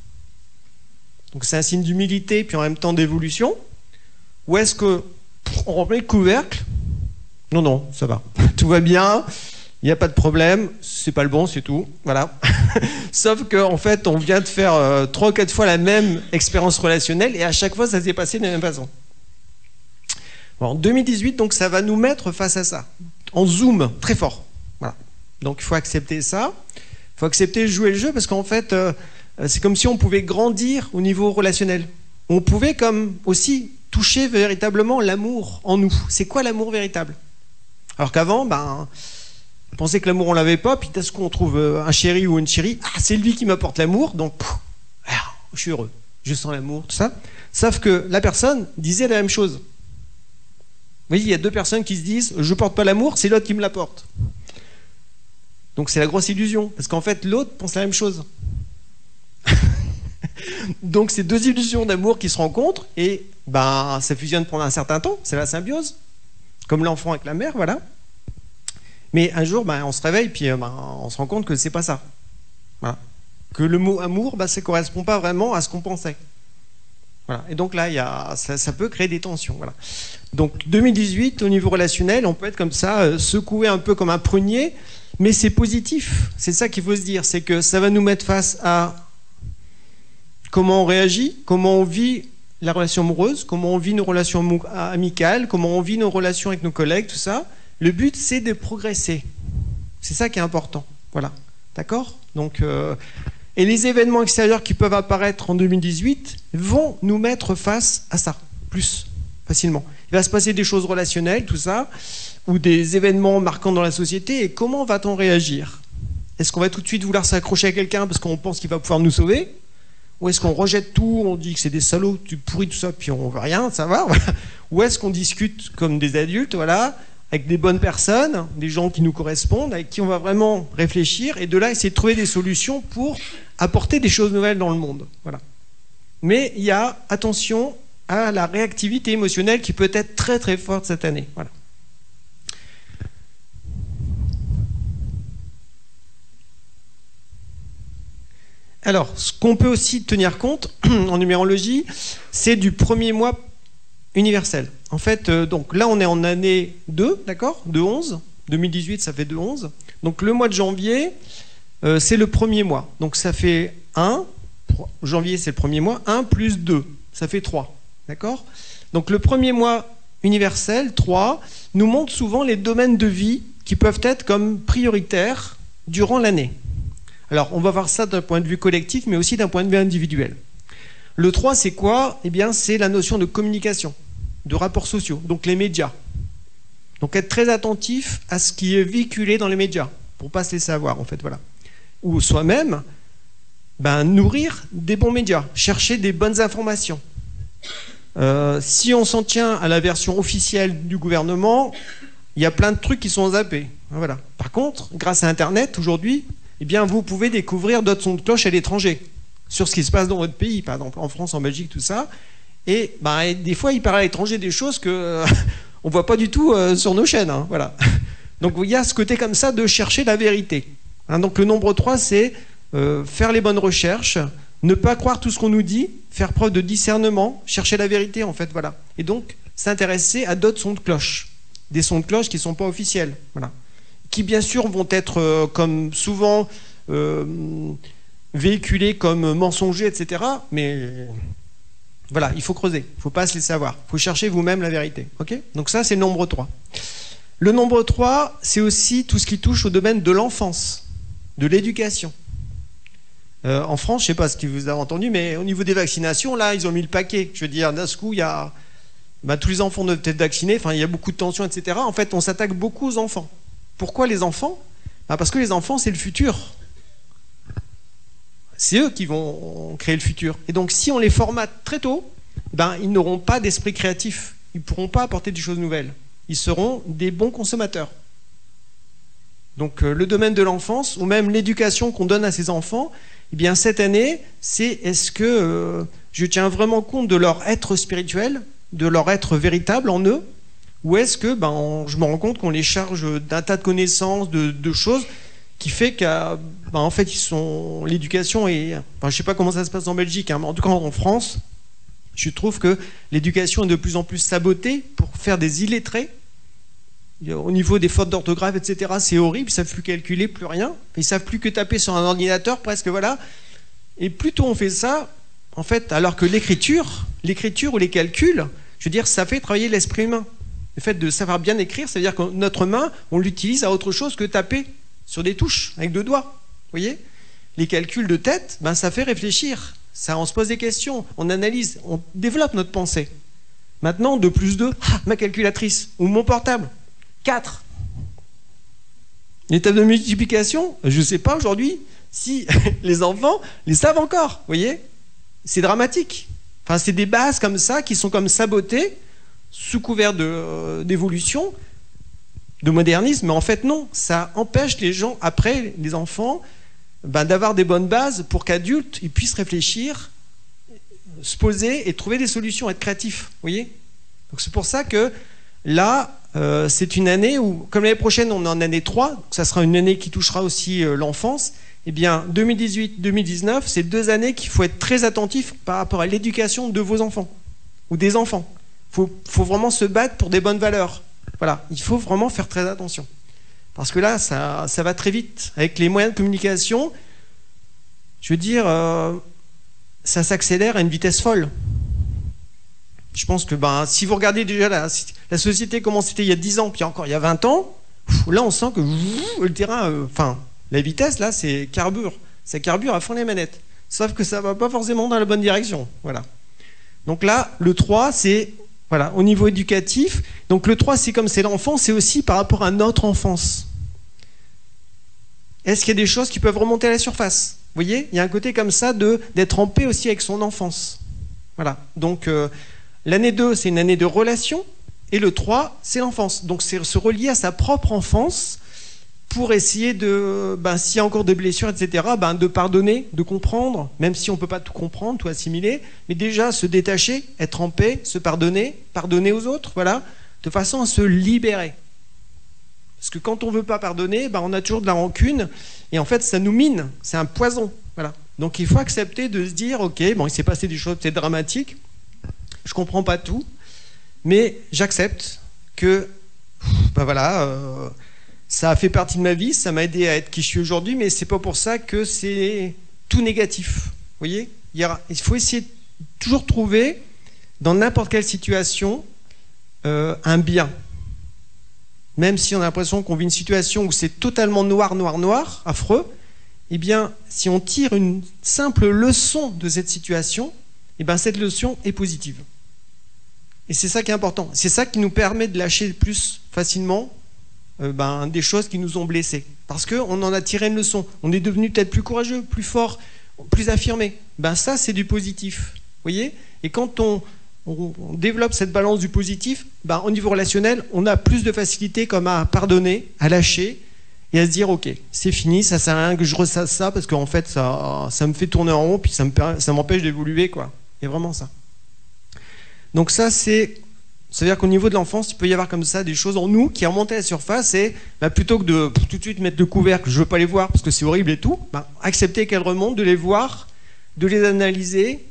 Donc, c'est un signe d'humilité, puis en même temps d'évolution. Ou est-ce qu'on remplit le couvercle? Non, non, ça va. Tout va bien, il n'y a pas de problème, c'est pas le bon, c'est tout. Voilà. Sauf qu'en fait, on vient de faire 3 ou 4 fois la même expérience relationnelle et à chaque fois, ça s'est passé de la même façon. Bon, en 2018, donc, ça va nous mettre face à ça, en zoom, très fort. Voilà. Donc, il faut accepter ça. Il faut accepter de jouer le jeu parce qu'en fait, c'est comme si on pouvait grandir au niveau relationnel. On pouvait comme aussi toucher véritablement l'amour en nous. C'est quoi l'amour véritable? Alors qu'avant, on pensait que l'amour on l'avait pas, puis est-ce qu'on trouve un chéri ou une chérie, c'est lui qui m'apporte l'amour, donc je suis heureux, je sens l'amour, tout ça. Sauf que la personne disait la même chose. Vous voyez, il y a 2 personnes qui se disent je porte pas l'amour, c'est l'autre qui me l'apporte. Donc c'est la grosse illusion, parce qu'en fait l'autre pense la même chose. Donc c'est 2 illusions d'amour qui se rencontrent et ça fusionne pendant un certain temps, c'est la symbiose, comme l'enfant avec la mère, voilà. Mais un jour, on se réveille puis on se rend compte que c'est pas ça. Voilà. Que le mot amour, ça correspond pas vraiment à ce qu'on pensait. Voilà. Et donc là, ça peut créer des tensions. Voilà. Donc 2018, au niveau relationnel, on peut être comme ça, secoué un peu comme un prunier, mais c'est positif. C'est ça qu'il faut se dire, c'est que ça va nous mettre face à comment on réagit, comment on vit la relation amoureuse, comment on vit nos relations amicales, comment on vit nos relations avec nos collègues, tout ça. Le but, c'est de progresser. C'est ça qui est important. Voilà. D'accord? Donc, et les événements extérieurs qui peuvent apparaître en 2018 vont nous mettre face à ça, plus facilement. Il va se passer des choses relationnelles, tout ça, ou des événements marquants dans la société, et comment va-t-on réagir? Est-ce qu'on va tout de suite vouloir s'accrocher à quelqu'un parce qu'on pense qu'il va pouvoir nous sauver? Ou est-ce qu'on rejette tout, on dit que c'est des salauds, tu pourris tout ça, puis on veut rien, ça va, voilà. Ou est-ce qu'on discute comme des adultes, voilà, avec des bonnes personnes, des gens qui nous correspondent, avec qui on va vraiment réfléchir, et de là essayer de trouver des solutions pour apporter des choses nouvelles dans le monde. Voilà. Mais il y a, attention, à la réactivité émotionnelle qui peut être très très forte cette année. Voilà. Alors, ce qu'on peut aussi tenir compte en numérologie, c'est du premier mois universel. En fait, donc là, on est en année 2, d'accord, de 11. 2018, ça fait de 11. Donc le mois de janvier, c'est le premier mois. Donc ça fait 1. Janvier, c'est le premier mois. 1 plus 2, ça fait 3. D'accord? Donc le premier mois universel, 3, nous montre souvent les domaines de vie qui peuvent être comme prioritaires durant l'année. Alors, on va voir ça d'un point de vue collectif, mais aussi d'un point de vue individuel. Le 3, c'est quoi? Eh bien, c'est la notion de communication, de rapports sociaux, donc les médias. Donc, être très attentif à ce qui est véhiculé dans les médias, pour ne pas se laisser avoir, en fait, voilà. Ou soi-même, nourrir des bons médias, chercher des bonnes informations. Si on s'en tient à la version officielle du gouvernement, il y a plein de trucs qui sont zappés. Voilà. Par contre, grâce à Internet, aujourd'hui, eh bien, vous pouvez découvrir d'autres sons de cloche à l'étranger, sur ce qui se passe dans votre pays, par exemple en France, en Belgique, tout ça. Et des fois, il paraît à l'étranger des choses que on voit pas du tout sur nos chaînes. Hein, voilà. Donc, il y a ce côté comme ça de chercher la vérité. Hein, donc, le nombre 3, c'est faire les bonnes recherches, ne pas croire tout ce qu'on nous dit, faire preuve de discernement, chercher la vérité, en fait, voilà. Et donc, s'intéresser à d'autres sons de cloche, des sons de cloche qui ne sont pas officiels, voilà. Qui bien sûr vont être comme souvent véhiculés comme mensongers, etc. Mais voilà, il faut creuser, il ne faut pas se laisser avoir. Il faut chercher vous-même la vérité. Okay, donc ça, c'est le nombre 3. Le nombre 3, c'est aussi tout ce qui touche au domaine de l'enfance, de l'éducation. En France, je ne sais pas ce que vous avez entendu, mais au niveau des vaccinations, là, ils ont mis le paquet. Je veux dire, d'un coup, il y a tous les enfants doivent être vaccinés, enfin, il y a beaucoup de tensions, etc. En fait, on s'attaque beaucoup aux enfants. Pourquoi les enfants? Parce que les enfants, c'est le futur. C'est eux qui vont créer le futur. Et donc, si on les formate très tôt, ils n'auront pas d'esprit créatif. Ils ne pourront pas apporter des choses nouvelles. Ils seront des bons consommateurs. Donc, le domaine de l'enfance, ou même l'éducation qu'on donne à ces enfants, eh bien, cette année, c'est est-ce que je tiens vraiment compte de leur être spirituel, de leur être véritable en eux, ou est-ce que je me rends compte qu'on les charge d'un tas de connaissances, de choses, qui fait qu'en fait, l'éducation est... je ne sais pas comment ça se passe en Belgique, hein, mais en tout cas en France, je trouve que l'éducation est de plus en plus sabotée pour faire des illettrés. Au niveau des fautes d'orthographe, etc., c'est horrible, ils ne savent plus calculer, plus rien. Ils ne savent plus que taper sur un ordinateur, presque, voilà. Et plus tôt on fait ça, en fait, alors que l'écriture ou les calculs, je veux dire, ça fait travailler l'esprit humain. Le fait de savoir bien écrire, ça veut dire que notre main, on l'utilise à autre chose que taper sur des touches avec 2 doigts. Vous voyez? Les calculs de tête, ça fait réfléchir. Ça, on se pose des questions, on analyse, on développe notre pensée. Maintenant, 2 plus 2, ma calculatrice ou mon portable, 4. Les tables de multiplication, je ne sais pas aujourd'hui si les enfants les savent encore. Vous voyez? C'est dramatique. Enfin, c'est des bases comme ça qui sont comme sabotées sous couvert d'évolution, de modernisme, mais en fait non, ça empêche les gens, après les enfants, d'avoir des bonnes bases pour qu'adultes ils puissent réfléchir, se poser et trouver des solutions, être créatifs, vous voyez? Donc c'est pour ça que là, c'est une année où, comme l'année prochaine on est en année 3, donc ça sera une année qui touchera aussi l'enfance, eh bien 2018-2019, c'est 2 années qu'il faut être très attentif par rapport à l'éducation de vos enfants, ou des enfants. Faut vraiment se battre pour des bonnes valeurs. Voilà, il faut vraiment faire très attention. Parce que là, ça va très vite. Avec les moyens de communication, je veux dire, ça s'accélère à une vitesse folle. Je pense que si vous regardez déjà la société, comment c'était il y a 10 ans, puis encore il y a 20 ans, là on sent que le terrain, la vitesse, là, c'est carbure. Ça carbure à fond les manettes. Sauf que ça ne va pas forcément dans la bonne direction. Voilà. Donc là, le 3, c'est... Voilà, au niveau éducatif. Donc le 3, c'est comme c'est l'enfant, c'est aussi par rapport à notre enfance. Est-ce qu'il y a des choses qui peuvent remonter à la surface? Vous voyez, il y a un côté comme ça d'être en paix aussi avec son enfance. Voilà, donc l'année 2, c'est une année de relation, et le 3, c'est l'enfance. Donc c'est se relier à sa propre enfance pour essayer de, s'il y a encore des blessures, etc., de pardonner, de comprendre, même si on ne peut pas tout comprendre, tout assimiler, mais déjà se détacher, être en paix, se pardonner, pardonner aux autres, voilà, de façon à se libérer. Parce que quand on ne veut pas pardonner, on a toujours de la rancune, et en fait, ça nous mine, c'est un poison, voilà. Donc il faut accepter de se dire, ok, il s'est passé des choses peut-être dramatiques, je ne comprends pas tout, mais j'accepte que, ça a fait partie de ma vie, ça m'a aidé à être qui je suis aujourd'hui, mais c'est pas pour ça que c'est tout négatif. Vous voyez, il faut essayer de toujours trouver, dans n'importe quelle situation, un bien. Même si on a l'impression qu'on vit une situation où c'est totalement noir, noir, noir, affreux, eh bien, si on tire une simple leçon de cette situation, cette leçon est positive. Et c'est ça qui est important. C'est ça qui nous permet de lâcher plus facilement des choses qui nous ont blessés. Parce qu'on en a tiré une leçon. On est devenu peut-être plus courageux, plus fort, plus affirmé. Ça, c'est du positif. Vous voyez ? Et quand on développe cette balance du positif, au niveau relationnel, on a plus de facilité comme à pardonner, à lâcher et à se dire, ok, c'est fini, ça sert à rien que je ressasse ça parce qu'en fait, ça me fait tourner en rond puis ça m'empêche d'évoluer, quoi. Il y a vraiment ça. Donc ça, c'est-à-dire qu'au niveau de l'enfance, il peut y avoir comme ça des choses en nous qui remontent à la surface et plutôt que de tout de suite mettre le couvercle, je ne veux pas les voir parce que c'est horrible et tout, accepter qu'elles remontent, de les voir, de les analyser,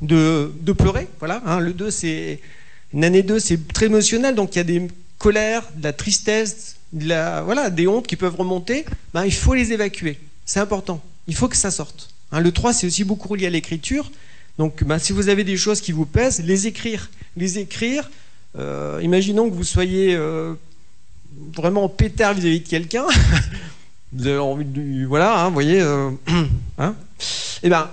de pleurer. Voilà, le 2, c'est une année 2, c'est très émotionnel, donc il y a des colères, de la tristesse, des hontes qui peuvent remonter. Il faut les évacuer, c'est important, il faut que ça sorte. Le 3, c'est aussi beaucoup relié à l'écriture. Donc, si vous avez des choses qui vous pèsent, les écrire. Imaginons que vous soyez vraiment en pétard vis-à-vis de quelqu'un. Vous avez envie de... Voilà, vous voyez...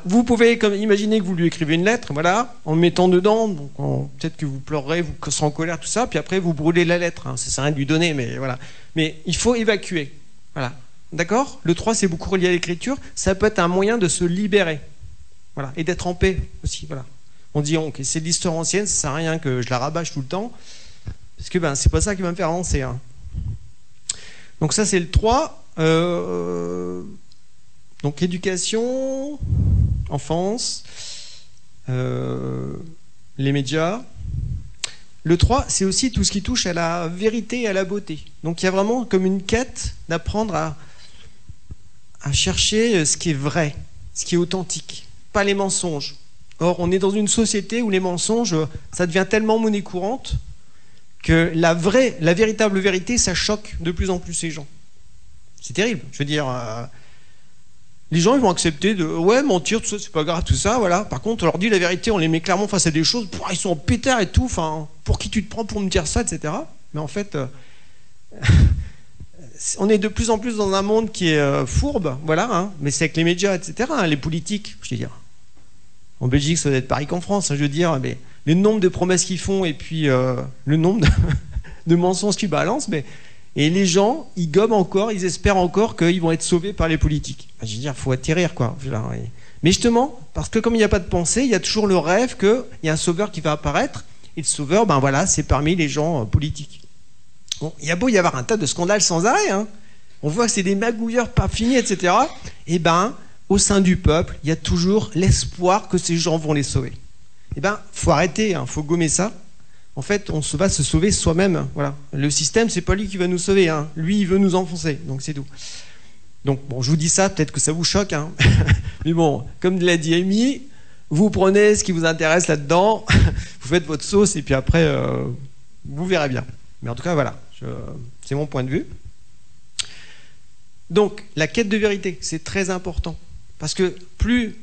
vous pouvez imaginer que vous lui écrivez une lettre, voilà, en mettant dedans, donc peut-être que vous pleurerez, vous serez en colère, tout ça, puis après vous brûlez la lettre. Ça sert à rien de lui donner, mais voilà. Mais il faut évacuer. Voilà. D'accord ? Le 3, c'est beaucoup relié à l'écriture. Ça peut être un moyen de se libérer. Voilà, et d'être en paix aussi, voilà. On dit, ok, c'est de l'histoire ancienne, ça sert à rien que je la rabâche tout le temps, parce que c'est pas ça qui va me faire avancer. Donc ça, c'est le 3. Donc éducation, enfance, les médias. Le 3, c'est aussi tout ce qui touche à la vérité et à la beauté. Donc il y a vraiment comme une quête d'apprendre à chercher ce qui est vrai, ce qui est authentique. Pas les mensonges. Or, on est dans une société où les mensonges, ça devient tellement monnaie courante que la véritable vérité, ça choque de plus en plus les gens. C'est terrible. Je veux dire, les gens, ils vont accepter de mentir, tout ça, c'est pas grave, tout ça, voilà. Par contre, on leur dit la vérité, on les met clairement face à des choses, ils sont en pétard et tout, pour qui tu te prends pour me dire ça, etc. Mais en fait, on est de plus en plus dans un monde qui est fourbe, voilà, mais c'est avec les médias, etc., les politiques, je veux dire. En Belgique, ça doit être pareil qu'en France, je veux dire, mais le nombre de promesses qu'ils font et puis le nombre de mensonges qu'ils balancent, et les gens, ils gomment encore, ils espèrent encore qu'ils vont être sauvés par les politiques. Je veux dire, il faut atterrir, quoi. Mais justement, parce que comme il n'y a pas de pensée, il y a toujours le rêve qu'il y a un sauveur qui va apparaître, et le sauveur, c'est parmi les gens politiques. Bon, il y a beau y avoir un tas de scandales sans arrêt, on voit que c'est des magouilleurs pas finis, etc. Au sein du peuple, il y a toujours l'espoir que ces gens vont les sauver. Faut arrêter, faut gommer ça. En fait, on va se sauver soi-même. Voilà. Le système, c'est pas lui qui va nous sauver. Lui, il veut nous enfoncer. Donc c'est tout. Donc je vous dis ça, peut-être que ça vous choque. Mais bon, comme l'a dit Amy, vous prenez ce qui vous intéresse là-dedans, vous faites votre sauce et puis après, vous verrez bien. Mais en tout cas, voilà. C'est mon point de vue. Donc, la quête de vérité, c'est très important. Parce que plus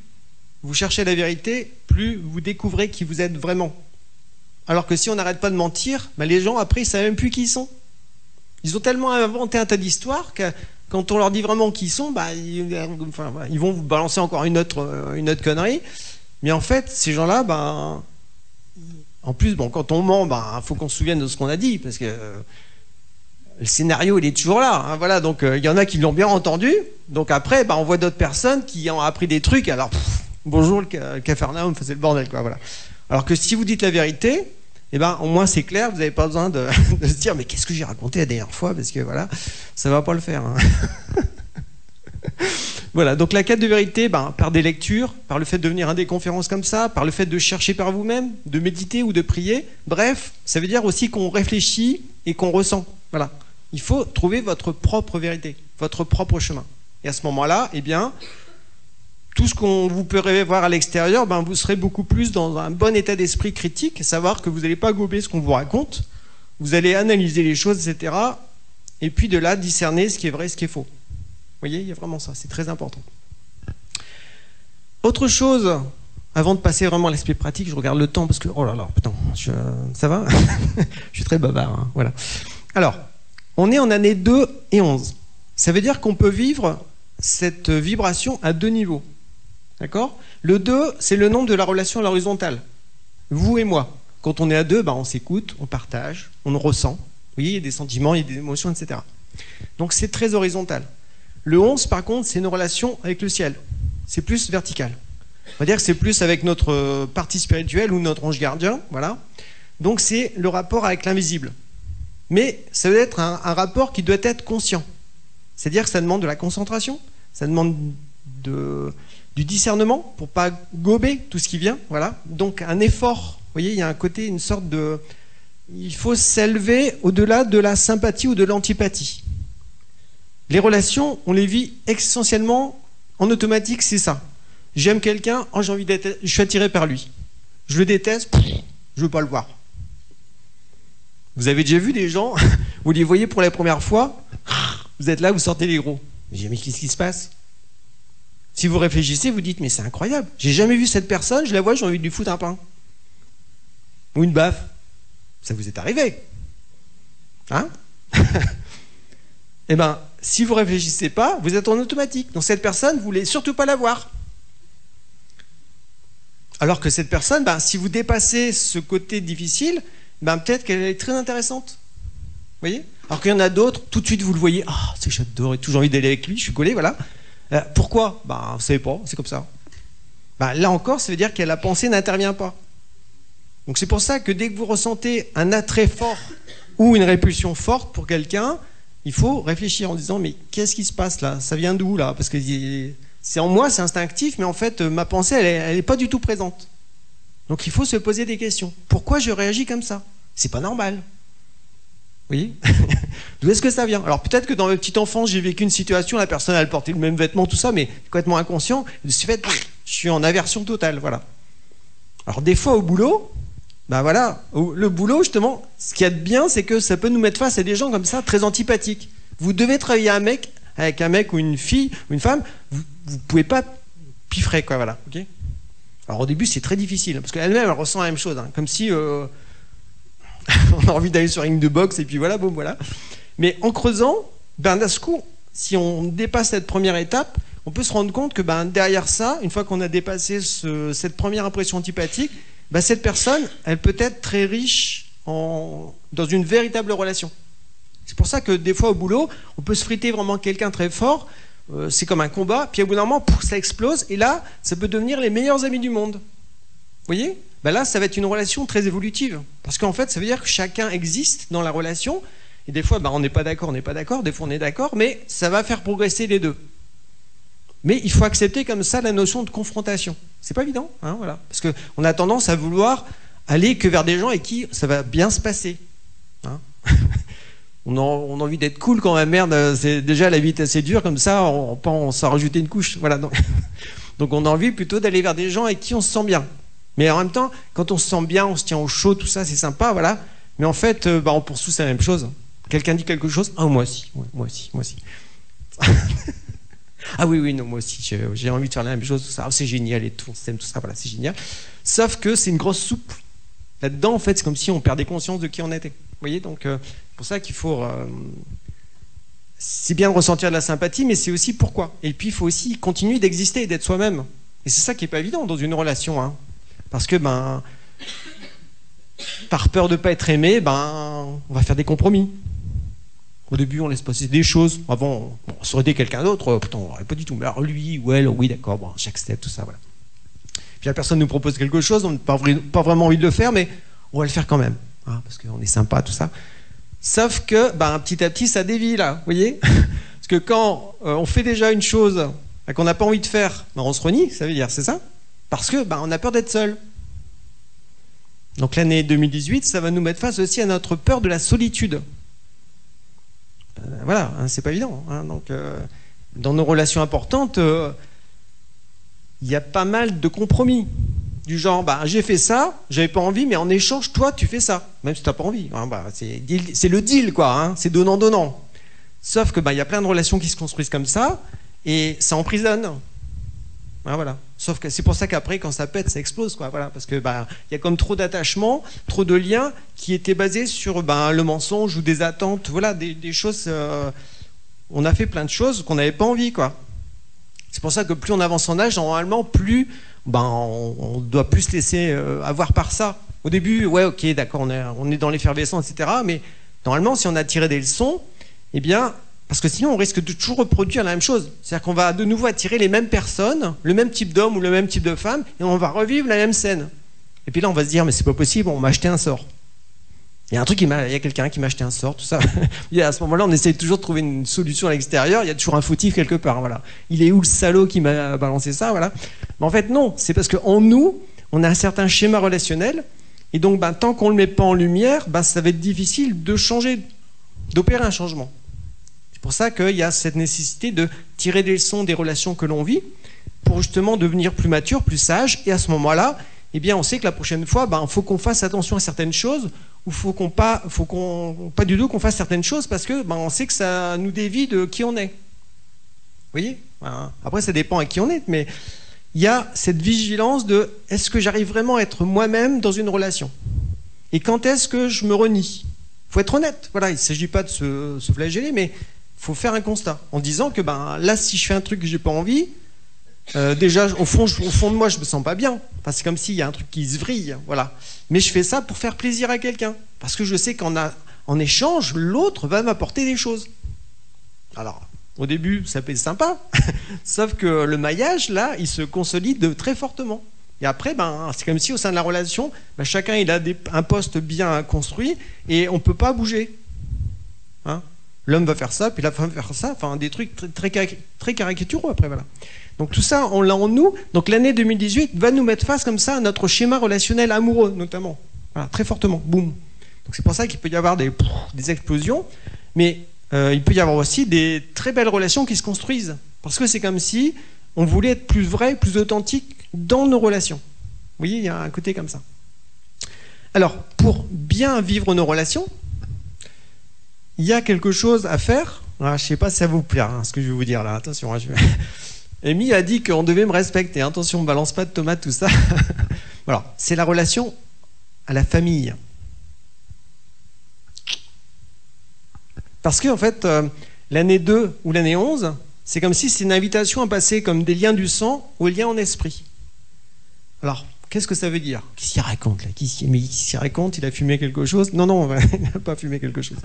vous cherchez la vérité, plus vous découvrez qui vous êtes vraiment. Alors que si on n'arrête pas de mentir, les gens, après, ils ne savent même plus qui ils sont. Ils ont tellement inventé un tas d'histoires que quand on leur dit vraiment qui ils sont, ils vont vous balancer encore une autre connerie. Mais en fait, ces gens-là, en plus, quand on ment, faut qu'on se souvienne de ce qu'on a dit, parce que le scénario, il est toujours là. Voilà, donc il y en a qui l'ont bien entendu. Donc après, on voit d'autres personnes qui ont appris des trucs. Alors, bonjour, le Capharnaüm, c'est le bordel, quoi. Voilà. Alors que si vous dites la vérité, eh ben, au moins c'est clair, vous n'avez pas besoin de se dire mais qu'est-ce que j'ai raconté la dernière fois, parce que voilà, ça ne va pas le faire. Hein. Voilà, donc la quête de vérité, par des lectures, par le fait de venir à des conférences comme ça, par le fait de chercher par vous-même, de méditer ou de prier, bref, ça veut dire aussi qu'on réfléchit et qu'on ressent. Voilà, il faut trouver votre propre vérité, votre propre chemin. Et à ce moment-là, eh bien, tout ce qu'on vous pourrez voir à l'extérieur, vous serez beaucoup plus dans un bon état d'esprit critique, savoir que vous n'allez pas gober ce qu'on vous raconte, vous allez analyser les choses, etc. Et puis de là, discerner ce qui est vrai et ce qui est faux. Vous voyez, il y a vraiment ça, c'est très important. Autre chose, avant de passer vraiment à l'aspect pratique, je regarde le temps parce que, oh là là, putain, ça va. Je suis très bavard, hein, voilà. Alors, on est en année 2 et 11. Ça veut dire qu'on peut vivre cette vibration à 2 niveaux. D'accord ? Le 2, c'est le nombre de la relation à l'horizontale. Vous et moi. Quand on est à 2, on s'écoute, on partage, on ressent. Vous voyez, il y a des sentiments, il y a des émotions, etc. Donc c'est très horizontal. Le 11, par contre, c'est une relation avec le ciel. C'est plus vertical. On va dire que c'est plus avec notre partie spirituelle ou notre ange gardien. Voilà. Donc c'est le rapport avec l'invisible. Mais ça doit être un rapport qui doit être conscient. C'est-à-dire que ça demande de la concentration, ça demande du discernement pour ne pas gober tout ce qui vient. Voilà. Donc un effort. Vous voyez, il y a un côté, une sorte de... Il faut s'élever au-delà de la sympathie ou de l'antipathie. Les relations, on les vit essentiellement en automatique, c'est ça. J'aime quelqu'un, oh, j'ai envie d'être, je suis attiré par lui. Je le déteste, je veux pas le voir. Vous avez déjà vu des gens, vous les voyez pour la première fois, vous êtes là, vous sortez les gros. Mais qu'est-ce qui se passe? Si vous réfléchissez, vous dites, mais c'est incroyable, j'ai jamais vu cette personne, je la vois, j'ai envie de lui foutre un pain. Ou une baffe. Ça vous est arrivé? Hein? Eh bien, si vous ne réfléchissez pas, vous êtes en automatique. Donc cette personne, vous ne voulez surtout pas la voir. Alors que cette personne, si vous dépassez ce côté difficile, peut-être qu'elle est très intéressante. Vous voyez? Alors qu'il y en a d'autres, tout de suite vous le voyez, ah, c'est j'adore, j'ai toujours envie d'aller avec lui, je suis collé, voilà. Pourquoi? Vous ne savez pas, c'est comme ça. Là encore, ça veut dire que la pensée n'intervient pas. Donc c'est pour ça que dès que vous ressentez un attrait fort ou une répulsion forte pour quelqu'un, il faut réfléchir en disant mais qu'est-ce qui se passe là? Ça vient d'où là? Parce que c'est en moi, c'est instinctif, mais en fait ma pensée elle est pas du tout présente. Donc il faut se poser des questions. Pourquoi je réagis comme ça? C'est pas normal. Vous voyez? D'où est-ce que ça vient? Alors peut-être que dans ma petite enfance j'ai vécu une situation, la personne elle portait le même vêtement, tout ça, mais complètement inconscient. De ce fait, je suis en aversion totale, voilà. Alors des fois au boulot. Voilà, le boulot justement, ce qu'il y a de bien, c'est que ça peut nous mettre face à des gens comme ça, très antipathiques. Vous devez travailler avec un mec ou une fille ou une femme, vous ne pouvez pas piffrer, quoi, voilà. Okay. Alors au début, c'est très difficile, parce qu'elle-même, elle ressent la même chose, hein, comme si on a envie d'aller sur un ring de boxe, et puis voilà, bon, voilà. Mais en creusant, d'un coup, si on dépasse cette première étape, on peut se rendre compte que derrière ça, une fois qu'on a dépassé cette première impression antipathique, cette personne, elle peut être très riche dans une véritable relation. C'est pour ça que des fois au boulot, on peut se friter vraiment quelqu'un très fort, c'est comme un combat, puis au bout d'un moment, ça explose, et là, ça peut devenir les meilleurs amis du monde. Vous voyez? Là, ça va être une relation très évolutive. Parce qu'en fait, ça veut dire que chacun existe dans la relation, et des fois, on n'est pas d'accord, des fois on est d'accord, mais ça va faire progresser les deux. Mais il faut accepter comme ça la notion de confrontation. C'est pas évident, hein, voilà. Parce qu'on a tendance à vouloir aller que vers des gens avec qui ça va bien se passer. Hein. on a envie d'être cool quand même, merde, déjà la vie est assez dure, comme ça, on pense à rajouter une couche. Voilà. Donc on a envie plutôt d'aller vers des gens avec qui on se sent bien. Mais en même temps, quand on se sent bien, on se tient au chaud, tout ça, c'est sympa, voilà. Mais en fait, on pense tous la même chose. Quelqu'un dit quelque chose, ah moi aussi, ouais, moi aussi. Ah oui, non, moi aussi, j'ai envie de faire la même chose, tout ça, c'est génial et tout, on s'aime, tout ça, voilà, c'est génial. Sauf que c'est une grosse soupe. Là-dedans, en fait, c'est comme si on perdait conscience de qui on était. Vous voyez, donc, c'est pour ça qu'il faut... c'est bien de ressentir de la sympathie, mais c'est aussi pourquoi. Et puis, il faut aussi continuer d'exister et d'être soi-même. Et c'est ça qui n'est pas évident dans une relation, hein. Parce que, par peur de ne pas être aimé, on va faire des compromis. Au début, on laisse passer des choses. Avant, ça aurait été quelqu'un d'autre, pourtant, on n'aurait pas du tout. Mais alors, lui ou elle, oui, d'accord, j'accepte, tout ça, voilà. Puis la personne nous propose quelque chose, on n'a pas vraiment envie de le faire, mais on va le faire quand même, hein, parce qu'on est sympa, tout ça. Sauf que, petit à petit, ça dévie, là, vous voyez? Parce que quand on fait déjà une chose qu'on n'a pas envie de faire, on se renie, ça veut dire, c'est ça? Parce que, on a peur d'être seul. Donc l'année 2018, ça va nous mettre face aussi à notre peur de la solitude. Voilà, hein, c'est pas évident. Hein, donc, dans nos relations importantes, il y a pas mal de compromis. Du genre, j'ai fait ça, j'avais pas envie, mais en échange, toi, tu fais ça. Même si t'as pas envie. Hein, c'est le deal, quoi. Hein, c'est donnant-donnant. Sauf que, il y a plein de relations qui se construisent comme ça, et ça emprisonne. Hein, voilà. Sauf que c'est pour ça qu'après, quand ça pète, ça explose, quoi. Voilà, parce que y a comme trop d'attachements, trop de liens qui étaient basés sur le mensonge ou des attentes, voilà, des choses. On a fait plein de choses qu'on n'avait pas envie, quoi. C'est pour ça que plus on avance en âge, normalement, plus on doit plus se laisser avoir par ça. Au début, ouais, ok, d'accord, on est dans l'effervescence, etc. Mais normalement, si on a tiré des leçons, eh bien, parce que sinon, on risque de toujours reproduire la même chose. C'est-à-dire qu'on va de nouveau attirer les mêmes personnes, le même type d'homme ou le même type de femme, et on va revivre la même scène. Et puis là, on va se dire, mais c'est pas possible, on m'a acheté un sort. Il y a quelqu'un qui m'a acheté un sort, tout ça. Et à ce moment-là, on essaye toujours de trouver une solution à l'extérieur. Il y a toujours un fautif quelque part. Voilà. Il est où le salaud qui m'a balancé ça, voilà. Mais en fait, non. C'est parce qu'en nous, on a un certain schéma relationnel. Et donc, tant qu'on ne le met pas en lumière, ça va être difficile de changer, d'opérer un changement. C'est pour ça qu'il y a cette nécessité de tirer des leçons des relations que l'on vit pour justement devenir plus mature, plus sage. Et à ce moment-là, eh bien, on sait que la prochaine fois, faut qu'on fasse attention à certaines choses, ou faut qu'on pas du tout qu'on fasse certaines choses parce que on sait que ça nous dévie de qui on est. Vous voyez? Après, ça dépend à qui on est, mais il y a cette vigilance de est-ce que j'arrive vraiment à être moi-même dans une relation? Et quand est-ce que je me renie? Il faut être honnête. Voilà, il ne s'agit pas de se flageller, mais il faut faire un constat en disant que là, si je fais un truc que j'ai pas envie, déjà au fond de moi je me sens pas bien, c'est comme s'il y a un truc qui se vrille, voilà. Mais je fais ça pour faire plaisir à quelqu'un parce que je sais qu'en échange l'autre va m'apporter des choses. Alors au début ça peut être sympa sauf que le maillage là il se consolide très fortement et après c'est comme si au sein de la relation chacun il a un poste bien construit et on peut pas bouger, hein. L'homme va faire ça puis la femme va faire ça, des trucs très caricaturaux après, voilà. Donc tout ça, on l'a en nous. Donc l'année 2018 va nous mettre face comme ça à notre schéma relationnel amoureux, notamment. Voilà, très fortement. Boum. Donc c'est pour ça qu'il peut y avoir des explosions. Mais il peut y avoir aussi des très belles relations qui se construisent. Parce que c'est comme si on voulait être plus vrai, plus authentique dans nos relations. Vous voyez, il y a un côté comme ça. Alors, pour bien vivre nos relations, il y a quelque chose à faire. Alors, je ne sais pas si ça vous plaire, ce que je vais vous dire là. Attention, Amy a dit qu'on devait me respecter. Attention, on ne balance pas de tomates, tout ça. Voilà, c'est la relation à la famille. Parce que, en fait, l'année 2 ou l'année 11, c'est comme si c'est une invitation à passer comme des liens du sang aux liens en esprit. Alors, qu'est-ce que ça veut dire? Qu'est-ce qu'il raconte là? Qui s'y raconte? Il a fumé quelque chose? Non, il n'a pas fumé quelque chose.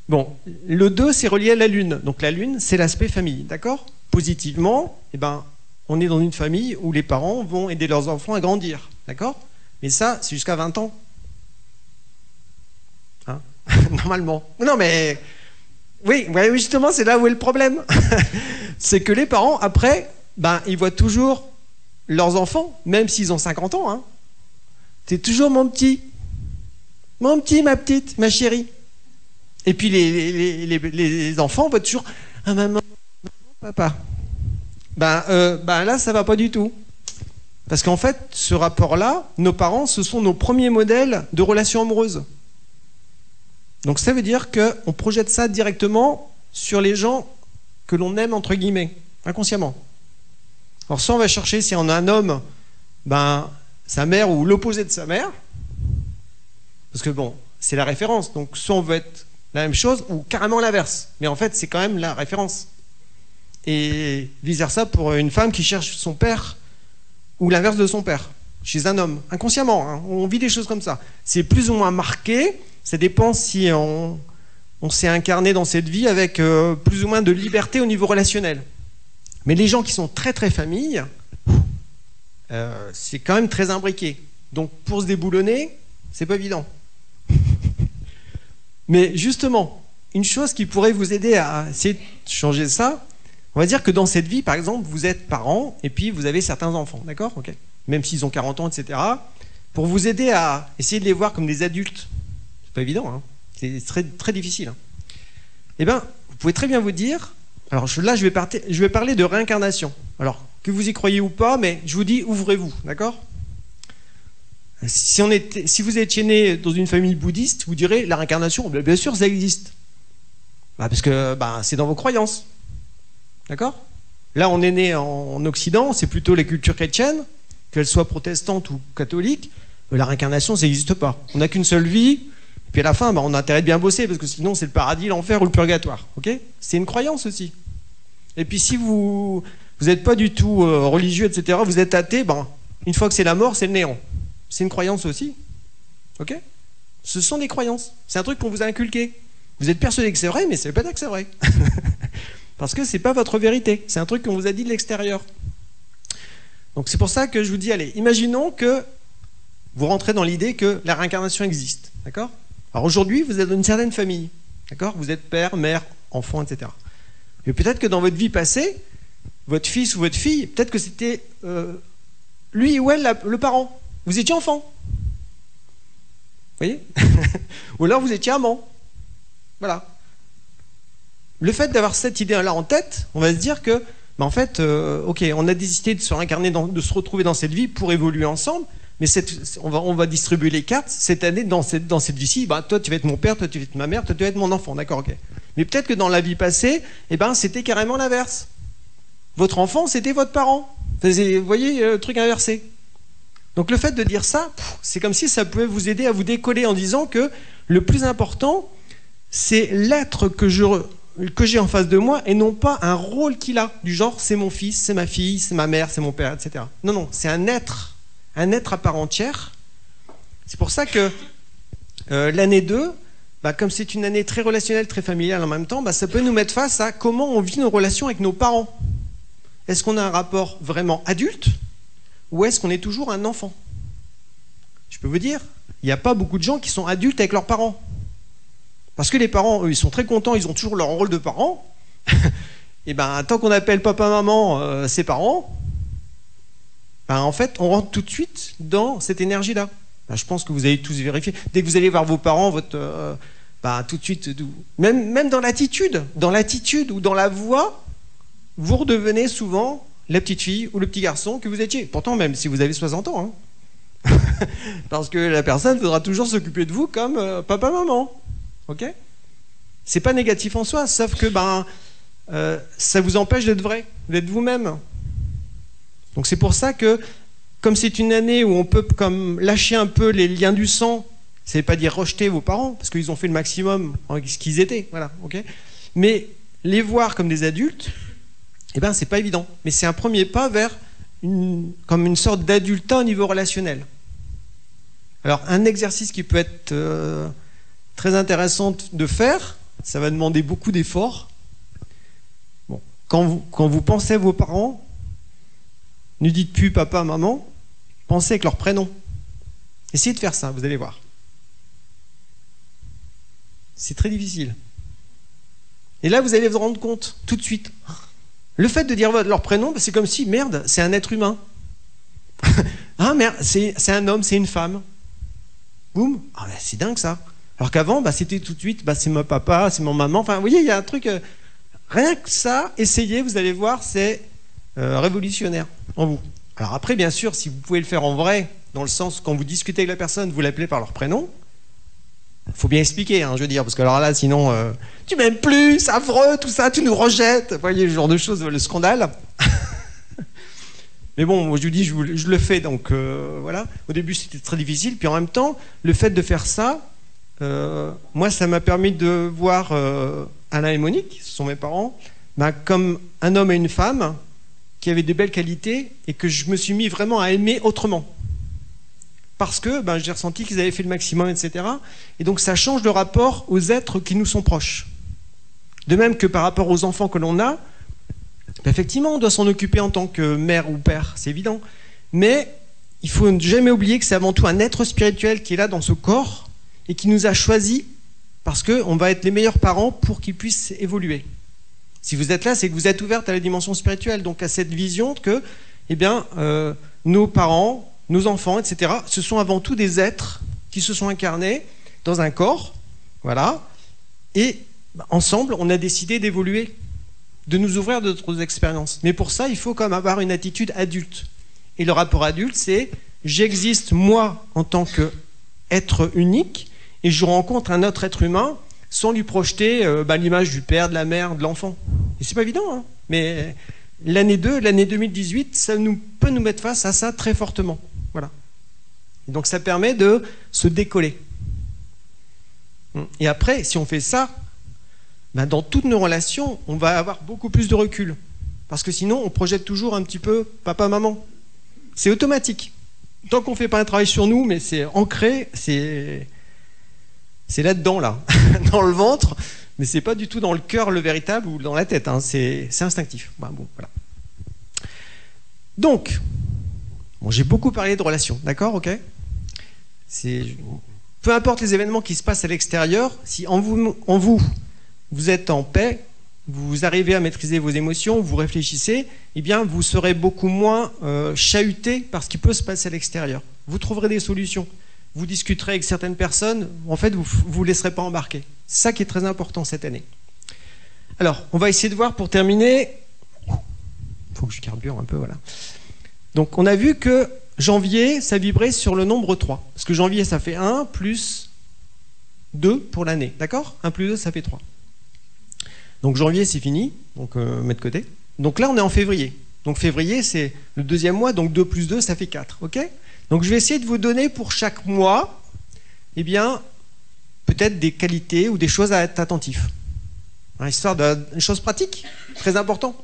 Bon, le 2, c'est relié à la lune. Donc la lune, c'est l'aspect famille, d'accord? Positivement, on est dans une famille où les parents vont aider leurs enfants à grandir, d'accord? Mais ça, c'est jusqu'à 20 ans. Hein? Normalement. Non, mais... Oui, justement, c'est là où est le problème. C'est que les parents, après, ils voient toujours leurs enfants, même s'ils ont 50 ans. Hein. C'est toujours mon petit, ma petite, ma chérie. Et puis les enfants voient toujours maman, papa. Là, ça va pas du tout. Parce qu'en fait, ce rapport-là, nos parents, ce sont nos premiers modèles de relations amoureuses. Donc ça veut dire qu'on projette ça directement sur les gens que l'on aime, entre guillemets, inconsciemment. Alors soit on va chercher, si on a un homme, sa mère ou l'opposé de sa mère, parce que c'est la référence, donc soit on veut être la même chose ou carrément l'inverse, mais en fait c'est quand même la référence. Et vice-versa pour une femme qui cherche son père ou l'inverse de son père, chez un homme, inconsciemment, hein, on vit des choses comme ça. C'est plus ou moins marqué, ça dépend si on s'est incarné dans cette vie avec plus ou moins de liberté au niveau relationnel. Mais les gens qui sont très très famille, c'est quand même très imbriqué. Donc pour se déboulonner, C'est pas évident. Mais justement, une chose qui pourrait vous aider à essayer de changer ça, on va dire que dans cette vie, par exemple, vous êtes parent et puis vous avez certains enfants, d'accord? Okay. Même s'ils ont 40 ans, etc. Pour vous aider à essayer de les voir comme des adultes, c'est pas évident, hein, c'est très, très difficile. Hein. Eh bien, vous pouvez très bien vous dire, alors là, je vais parler de réincarnation. Alors, que vous y croyez ou pas, mais je vous dis, ouvrez-vous, d'accord? Si vous étiez né dans une famille bouddhiste, vous direz, la réincarnation, bien sûr, ça existe. Parce que c'est dans vos croyances. D'accord? Là, on est né en Occident, c'est plutôt les cultures chrétiennes, qu'elles soient protestantes ou catholiques. La réincarnation, ça n'existe pas. On n'a qu'une seule vie, puis à la fin, on a intérêt de bien bosser, parce que sinon, c'est le paradis, l'enfer ou le purgatoire. Okay? C'est une croyance aussi. Et puis, si vous n'êtes pas du tout religieux, etc., vous êtes athée, une fois que c'est la mort, c'est le néant. C'est une croyance aussi. Ok? Ce sont des croyances. C'est un truc qu'on vous a inculqué. Vous êtes persuadé que c'est vrai, mais ça ne veut pas dire que c'est vrai. Parce que ce n'est pas votre vérité. C'est un truc qu'on vous a dit de l'extérieur. Donc c'est pour ça que je vous dis, allez, imaginons que vous rentrez dans l'idée que la réincarnation existe. D'accord? Alors aujourd'hui, vous êtes dans une certaine famille. D'accord? Vous êtes père, mère, enfant, etc. Mais peut-être que dans votre vie passée, votre fils ou votre fille, peut-être que c'était lui ou elle le parent. Vous étiez enfant. Vous voyez? Ou alors vous étiez amant. Voilà. Le fait d'avoir cette idée-là en tête, on va se dire que, en fait, ok, on a décidé de se réincarner, de se retrouver dans cette vie pour évoluer ensemble, mais on va distribuer les cartes cette année dans cette vie-ci. Toi, tu vas être mon père, toi, tu vas être ma mère, toi, tu vas être mon enfant. D'accord, ok. Mais peut-être que dans la vie passée, c'était carrément l'inverse. Votre enfant, c'était votre parent. Vous voyez, le truc inversé. Donc le fait de dire ça, c'est comme si ça pouvait vous aider à vous décoller en disant que le plus important, c'est l'être que j'ai en face de moi et non pas un rôle qu'il a, du genre c'est mon fils, c'est ma fille, c'est ma mère, c'est mon père, etc. Non, c'est un être à part entière. C'est pour ça que l'année 2, comme c'est une année très relationnelle, très familiale en même temps, ça peut nous mettre face à comment on vit nos relations avec nos parents. Est-ce qu'on a un rapport vraiment adulte ? Ou est-ce qu'on est toujours un enfant? Je peux vous dire, il n'y a pas beaucoup de gens qui sont adultes avec leurs parents. Parce que les parents, eux, ils sont très contents, ils ont toujours leur rôle de parents. Et tant qu'on appelle papa, maman, ses parents, en fait, on rentre tout de suite dans cette énergie-là. Je pense que vous avez tous vérifié. Dès que vous allez voir vos parents, tout de suite, même dans l'attitude ou dans la voix, vous redevenez souvent la petite fille ou le petit garçon que vous étiez. Pourtant, même si vous avez 60 ans. Hein. Parce que la personne voudra toujours s'occuper de vous comme papa, maman. Ok? C'est pas négatif en soi, sauf que ça vous empêche d'être vrai, d'être vous-même. Donc c'est pour ça que, comme c'est une année où on peut comme lâcher un peu les liens du sang, ça ne veut pas dire rejeter vos parents, parce qu'ils ont fait le maximum avec ce qu'ils étaient. Voilà, ok? Mais les voir comme des adultes, c'est pas évident. Mais c'est un premier pas vers comme une sorte d'adultat au niveau relationnel. Alors, un exercice qui peut être très intéressant de faire, ça va demander beaucoup d'efforts. Bon, quand vous pensez à vos parents, ne dites plus papa, maman, pensez avec leur prénom. Essayez de faire ça, vous allez voir. C'est très difficile. Et là, vous allez vous rendre compte, tout de suite. Le fait de dire leur prénom, c'est comme si, merde, c'est un être humain. Ah merde, c'est un homme, c'est une femme. Boum, c'est dingue ça. Alors qu'avant, c'était tout de suite, c'est mon papa, c'est mon maman. Enfin, vous voyez, il y a un truc, rien que ça, essayez, vous allez voir, c'est révolutionnaire en vous. Alors après, bien sûr, si vous pouvez le faire en vrai, dans le sens, quand vous discutez avec la personne, vous l'appelez par leur prénom, il faut bien expliquer, je veux dire, parce que alors là, sinon, tu m'aimes plus, c'est affreux, tout ça, tu nous rejettes. Vous voyez, le genre de choses, le scandale. Mais bon, moi, je vous dis, je le fais, donc voilà. Au début, c'était très difficile, puis en même temps, le fait de faire ça, moi, ça m'a permis de voir Alain et Monique, ce sont mes parents, comme un homme et une femme qui avaient de belles qualités et que je me suis mis vraiment à aimer autrement. Parce que j'ai ressenti qu'ils avaient fait le maximum, etc. Et donc ça change de rapport aux êtres qui nous sont proches. De même que par rapport aux enfants que l'on a, effectivement, on doit s'en occuper en tant que mère ou père, c'est évident. Mais il faut jamais oublier que c'est avant tout un être spirituel qui est là dans ce corps et qui nous a choisis parce qu'on va être les meilleurs parents pour qu'il puisse évoluer. Si vous êtes là, c'est que vous êtes ouverte à la dimension spirituelle, donc à cette vision que eh bien, nos parents, nos enfants, etc., ce sont avant tout des êtres qui se sont incarnés dans un corps, voilà, et ensemble, on a décidé d'évoluer, de nous ouvrir à d'autres expériences. Mais pour ça, il faut quand même avoir une attitude adulte. Et le rapport adulte, c'est j'existe moi en tant qu'être unique et je rencontre un autre être humain sans lui projeter l'image du père, de la mère, de l'enfant. Et c'est pas évident, hein, mais l'année 2, l'année 2018, ça peut nous mettre face à ça très fortement. Voilà. Et donc ça permet de se décoller. Et après, si on fait ça, dans toutes nos relations, on va avoir beaucoup plus de recul. Parce que sinon, on projette toujours un petit peu papa-maman. C'est automatique. Tant qu'on ne fait pas un travail sur nous, mais c'est ancré, c'est là-dedans, là, dans le ventre, mais c'est pas du tout dans le cœur, le véritable, ou dans la tête, hein. C'est instinctif. Bon, voilà. Donc, j'ai beaucoup parlé de relations, d'accord, ok? Peu importe les événements qui se passent à l'extérieur, si en vous êtes en paix, vous arrivez à maîtriser vos émotions, vous réfléchissez, eh bien, vous serez beaucoup moins chahuté par ce qui peut se passer à l'extérieur. Vous trouverez des solutions. Vous discuterez avec certaines personnes, en fait, vous ne vous laisserez pas embarquer. C'est ça qui est très important cette année. Alors, on va essayer de voir pour terminer. Il faut que je carbure un peu, voilà. Donc, on a vu que janvier, ça vibrait sur le nombre 3. Parce que janvier, ça fait 1 plus 2 pour l'année. D'accord? 1 plus 2, ça fait 3. Donc, janvier, c'est fini. Donc, met de côté. Donc là, on est en février. Donc, février, c'est le deuxième mois. Donc, 2 plus 2, ça fait 4. OK? Donc, je vais essayer de vous donner pour chaque mois, eh bien, peut-être des qualités ou des choses à être attentif. Histoire d'une chose pratique, très important.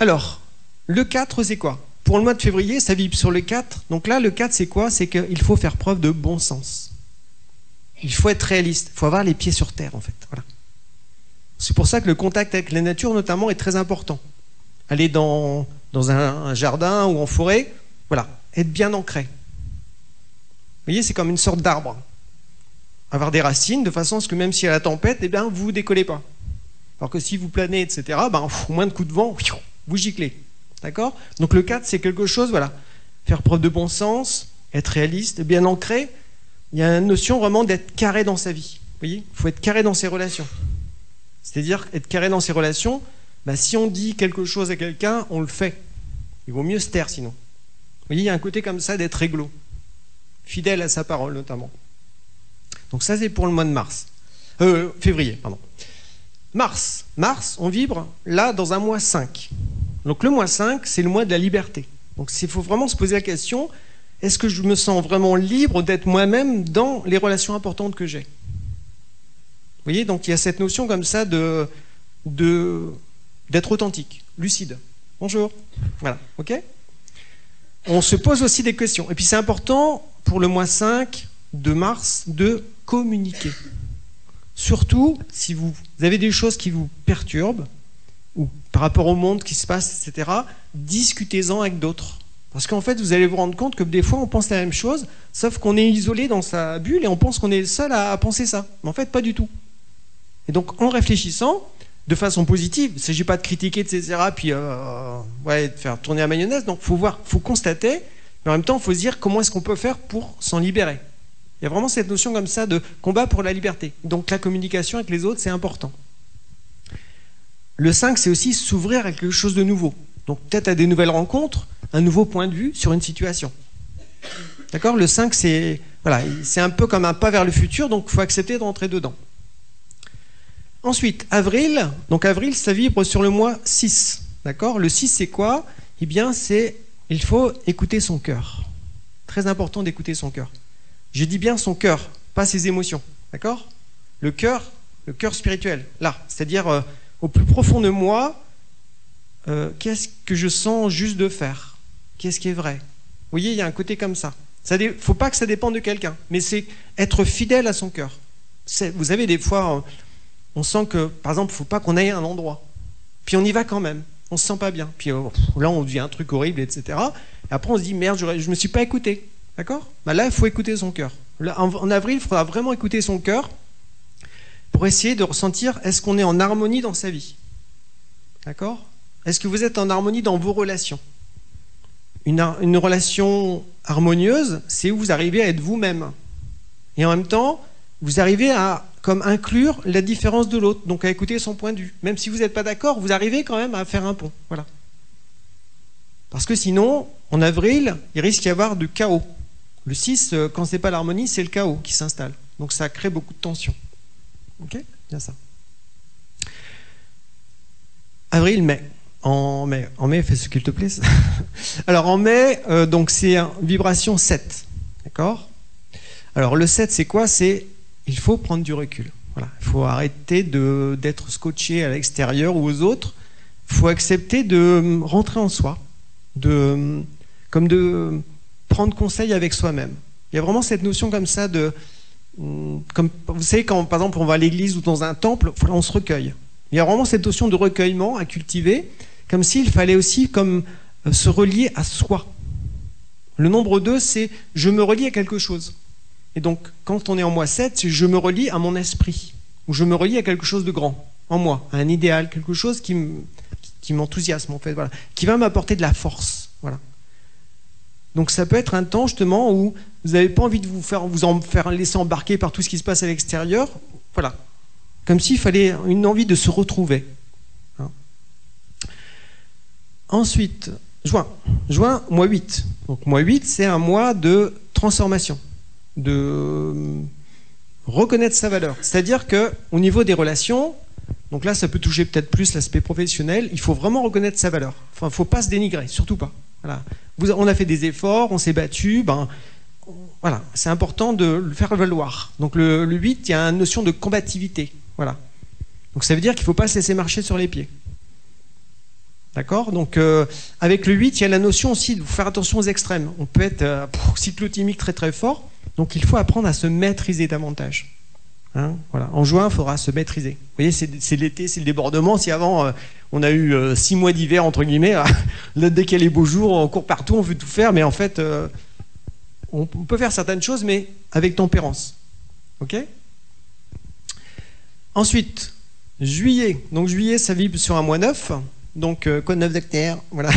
Alors, le 4, c'est quoi? Pour le mois de février, ça vibre sur le 4. Donc là, le 4, c'est quoi? C'est qu'il faut faire preuve de bon sens. Il faut être réaliste. Il faut avoir les pieds sur terre, en fait. Voilà. C'est pour ça que le contact avec la nature, notamment, est très important. Aller dans un jardin ou en forêt, voilà, être bien ancré. Vous voyez, c'est comme une sorte d'arbre. Avoir des racines de façon à ce que même s'il y a la tempête, eh bien, vous ne décollez pas. Alors que si vous planez, etc., au moins de coups de vent, vous giclez. D'accord? Donc le 4, c'est quelque chose, voilà, faire preuve de bon sens, être réaliste, bien ancré. Il y a une notion vraiment d'être carré dans sa vie. Vous voyez? Il faut être carré dans ses relations. C'est-à-dire, être carré dans ses relations, si on dit quelque chose à quelqu'un, on le fait. Il vaut mieux se taire sinon. Vous voyez, il y a un côté comme ça d'être réglo. Fidèle à sa parole, notamment. Donc ça, c'est pour le mois de février, pardon. Mars, on vibre là dans un mois 5. Donc le mois 5, c'est le mois de la liberté. Donc il faut vraiment se poser la question, est-ce que je me sens vraiment libre d'être moi-même dans les relations importantes que j'ai? Vous voyez, donc il y a cette notion comme ça d'être authentique, lucide. Bonjour. Voilà, ok? On se pose aussi des questions. Et puis c'est important pour le mois 5 de mars de communiquer. Surtout si vous avez des choses qui vous perturbent, ou par rapport au monde qui se passe, etc., discutez-en avec d'autres. Parce qu'en fait, vous allez vous rendre compte que des fois, on pense la même chose, sauf qu'on est isolé dans sa bulle et on pense qu'on est le seul à penser ça. Mais en fait, pas du tout. Et donc, en réfléchissant, de façon positive, il ne s'agit pas de critiquer, etc., puis de faire tourner la mayonnaise. Donc, il faut constater, mais en même temps, il faut se dire comment est-ce qu'on peut faire pour s'en libérer. Il y a vraiment cette notion comme ça de combat pour la liberté. Donc, la communication avec les autres, c'est important. Le 5, c'est aussi s'ouvrir à quelque chose de nouveau. Donc, peut-être à des nouvelles rencontres, un nouveau point de vue sur une situation. D'accord? Le 5, c'est un peu comme un pas vers le futur, donc il faut accepter de rentrer dedans. Ensuite, avril. Donc, avril, ça vibre sur le mois 6. D'accord? Le 6, c'est quoi? Eh bien, il faut écouter son cœur. Très important d'écouter son cœur. Je dis bien son cœur, pas ses émotions. D'accord? Le cœur spirituel, là. C'est-à-dire, au plus profond de moi, qu'est-ce que je sens juste de faire? Qu'est-ce qui est vrai? Vous voyez, il y a un côté comme ça. Il ne faut pas que ça dépende de quelqu'un, mais c'est être fidèle à son cœur. Vous savez, des fois, on sent que, par exemple, il ne faut pas qu'on aille à un endroit. Puis on y va quand même. On ne se sent pas bien. Puis là, on dit un truc horrible, etc. Après, on se dit, merde, je ne me suis pas écouté. D'accord? Bah là, il faut écouter son cœur. En avril, il faudra vraiment écouter son cœur pour essayer de ressentir, est-ce qu'on est en harmonie dans sa vie? D'accord? Est-ce que vous êtes en harmonie dans vos relations? Une relation harmonieuse, c'est où vous arrivez à être vous-même. Et en même temps, vous arrivez à comme inclure la différence de l'autre, donc à écouter son point de vue. Même si vous n'êtes pas d'accord, vous arrivez quand même à faire un pont. Voilà. Parce que sinon, en avril, il risque d'y avoir du chaos. Le 6, quand ce n'est pas l'harmonie, c'est le chaos qui s'installe. Donc ça crée beaucoup de tension. Ok? Bien ça. Avril, mai. En mai, fais ce qu'il te plaît. Alors en mai, donc c'est une vibration 7. D'accord? Alors le 7, c'est quoi? C'est il faut prendre du recul. Voilà. Il faut arrêter d'être scotché à l'extérieur ou aux autres. Il faut accepter de rentrer en soi, comme de prendre conseil avec soi-même. Il y a vraiment cette notion comme ça comme vous savez, quand par exemple on va à l'église ou dans un temple, on se recueille. Il y a vraiment cette notion de recueillement à cultiver, comme s'il fallait aussi comme se relier à soi. Le nombre 2, c'est je me relie à quelque chose. Et donc, quand on est en moi 7, c'est je me relie à mon esprit, ou je me relie à quelque chose de grand, en moi, à un idéal, quelque chose qui m'enthousiasme, en fait, voilà, qui va m'apporter de la force. Voilà. Donc ça peut être un temps, justement, où vous n'avez pas envie de vous en faire laisser embarquer par tout ce qui se passe à l'extérieur. Voilà. Comme s'il fallait une envie de se retrouver. Hein. Ensuite, juin. Juin, mois 8. Donc mois 8, c'est un mois de transformation, de reconnaître sa valeur. C'est-à-dire qu'au niveau des relations, donc là, ça peut toucher peut-être plus l'aspect professionnel, il faut vraiment reconnaître sa valeur. Enfin, il ne faut pas se dénigrer, surtout pas. Voilà. On a fait des efforts, on s'est battu, voilà, c'est important de le faire valoir. Donc le 8, il y a une notion de combativité. Voilà. Donc ça veut dire qu'il ne faut pas se laisser marcher sur les pieds. D'accord? Donc avec le 8, il y a la notion aussi de faire attention aux extrêmes. On peut être cyclotimique très très fort, donc il faut apprendre à se maîtriser davantage. Hein, voilà. En juin, il faudra se maîtriser. Vous voyez, c'est l'été, c'est le débordement. Si avant, on a eu 6 mois d'hiver, entre guillemets, là, dès qu'il y a les beaux jours, on court partout, on veut tout faire, mais en fait, on peut faire certaines choses, mais avec tempérance. Ok? Ensuite, juillet. Donc juillet, ça vibre sur un mois 9. Donc, code 9 d'Acter, voilà.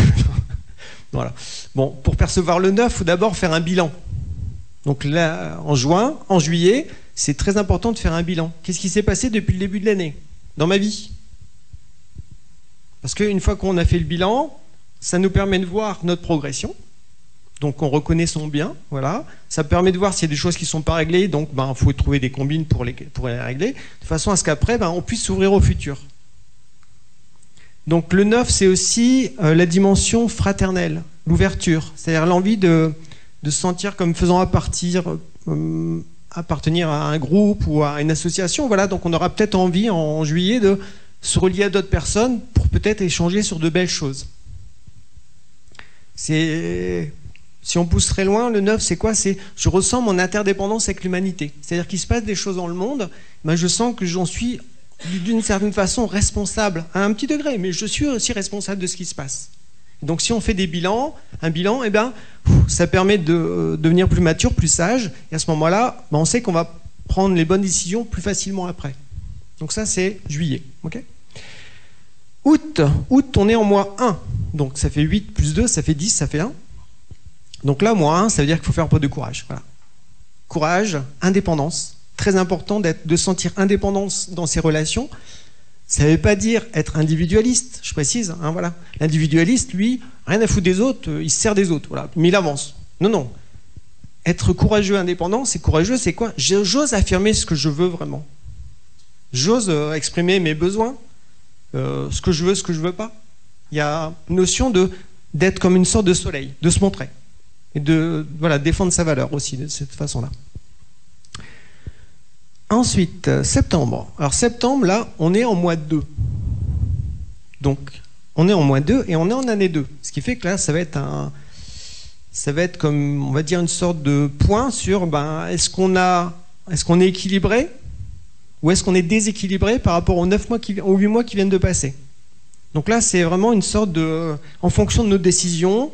Voilà. Bon, pour percevoir le 9, il faut d'abord faire un bilan. Donc là, en juillet, c'est très important de faire un bilan. Qu'est-ce qui s'est passé depuis le début de l'année, dans ma vie? Parce qu'une fois qu'on a fait le bilan, ça nous permet de voir notre progression. Donc on reconnaît son bien, voilà. Ça permet de voir s'il y a des choses qui ne sont pas réglées, donc il faut trouver des combines pour les régler, de façon à ce qu'après, on puisse s'ouvrir au futur. Donc le 9, c'est aussi la dimension fraternelle, l'ouverture, c'est-à-dire l'envie de se sentir comme faisant appartenir à un groupe ou à une association. Voilà, donc on aura peut-être envie en juillet de se relier à d'autres personnes pour peut-être échanger sur de belles choses. Si on pousse très loin, le 9, c'est quoi? C'est je ressens mon interdépendance avec l'humanité. C'est-à-dire qu'il se passe des choses dans le monde, je sens que j'en suis d'une certaine façon responsable, à un petit degré, mais je suis aussi responsable de ce qui se passe. Donc si on fait un bilan, ça permet de devenir plus mature, plus sage, et à ce moment-là, on sait qu'on va prendre les bonnes décisions plus facilement après. Donc ça, c'est juillet. Okay? Août, on est en mois 1, donc ça fait 8 plus 2, ça fait 10, ça fait 1. Donc là, mois 1, ça veut dire qu'il faut faire un peu de courage. Voilà. Courage, indépendance. Très important de sentir indépendance dans ses relations. Ça ne veut pas dire être individualiste, je précise. Hein, voilà. L'individualiste, lui, rien à foutre des autres, il se sert des autres. Voilà. Mais il avance. Non. Être courageux, indépendant, c'est courageux, c'est quoi? J'ose affirmer ce que je veux vraiment. J'ose exprimer mes besoins, ce que je veux, ce que je ne veux pas. Il y a une notion d'être comme une sorte de soleil, de se montrer. Et de défendre sa valeur aussi, de cette façon-là. Ensuite, septembre. Alors septembre, là, on est en mois 2. Donc, on est en mois 2 et on est en année 2. Ce qui fait que là, ça va être comme, on va dire, une sorte de point sur, est-ce qu'on est équilibré ou est-ce qu'on est déséquilibré par rapport aux 8 mois qui viennent de passer. Donc là, c'est vraiment une sorte de, en fonction de nos décisions,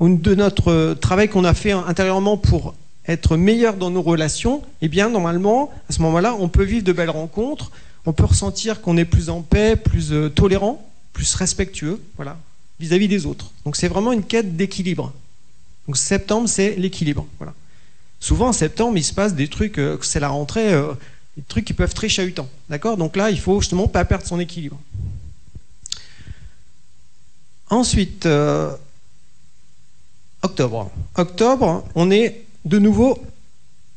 de notre travail qu'on a fait intérieurement pour être meilleur dans nos relations, eh bien, normalement, à ce moment-là, on peut vivre de belles rencontres, on peut ressentir qu'on est plus en paix, plus tolérant, plus respectueux, voilà, vis-à-vis des autres. Donc, c'est vraiment une quête d'équilibre. Donc, septembre, c'est l'équilibre, voilà. Souvent, en septembre, il se passe des trucs, c'est la rentrée, des trucs qui peuvent être très chahutants, d'accord? Donc là, il faut justement pas perdre son équilibre. Ensuite, octobre. Octobre, on est de nouveau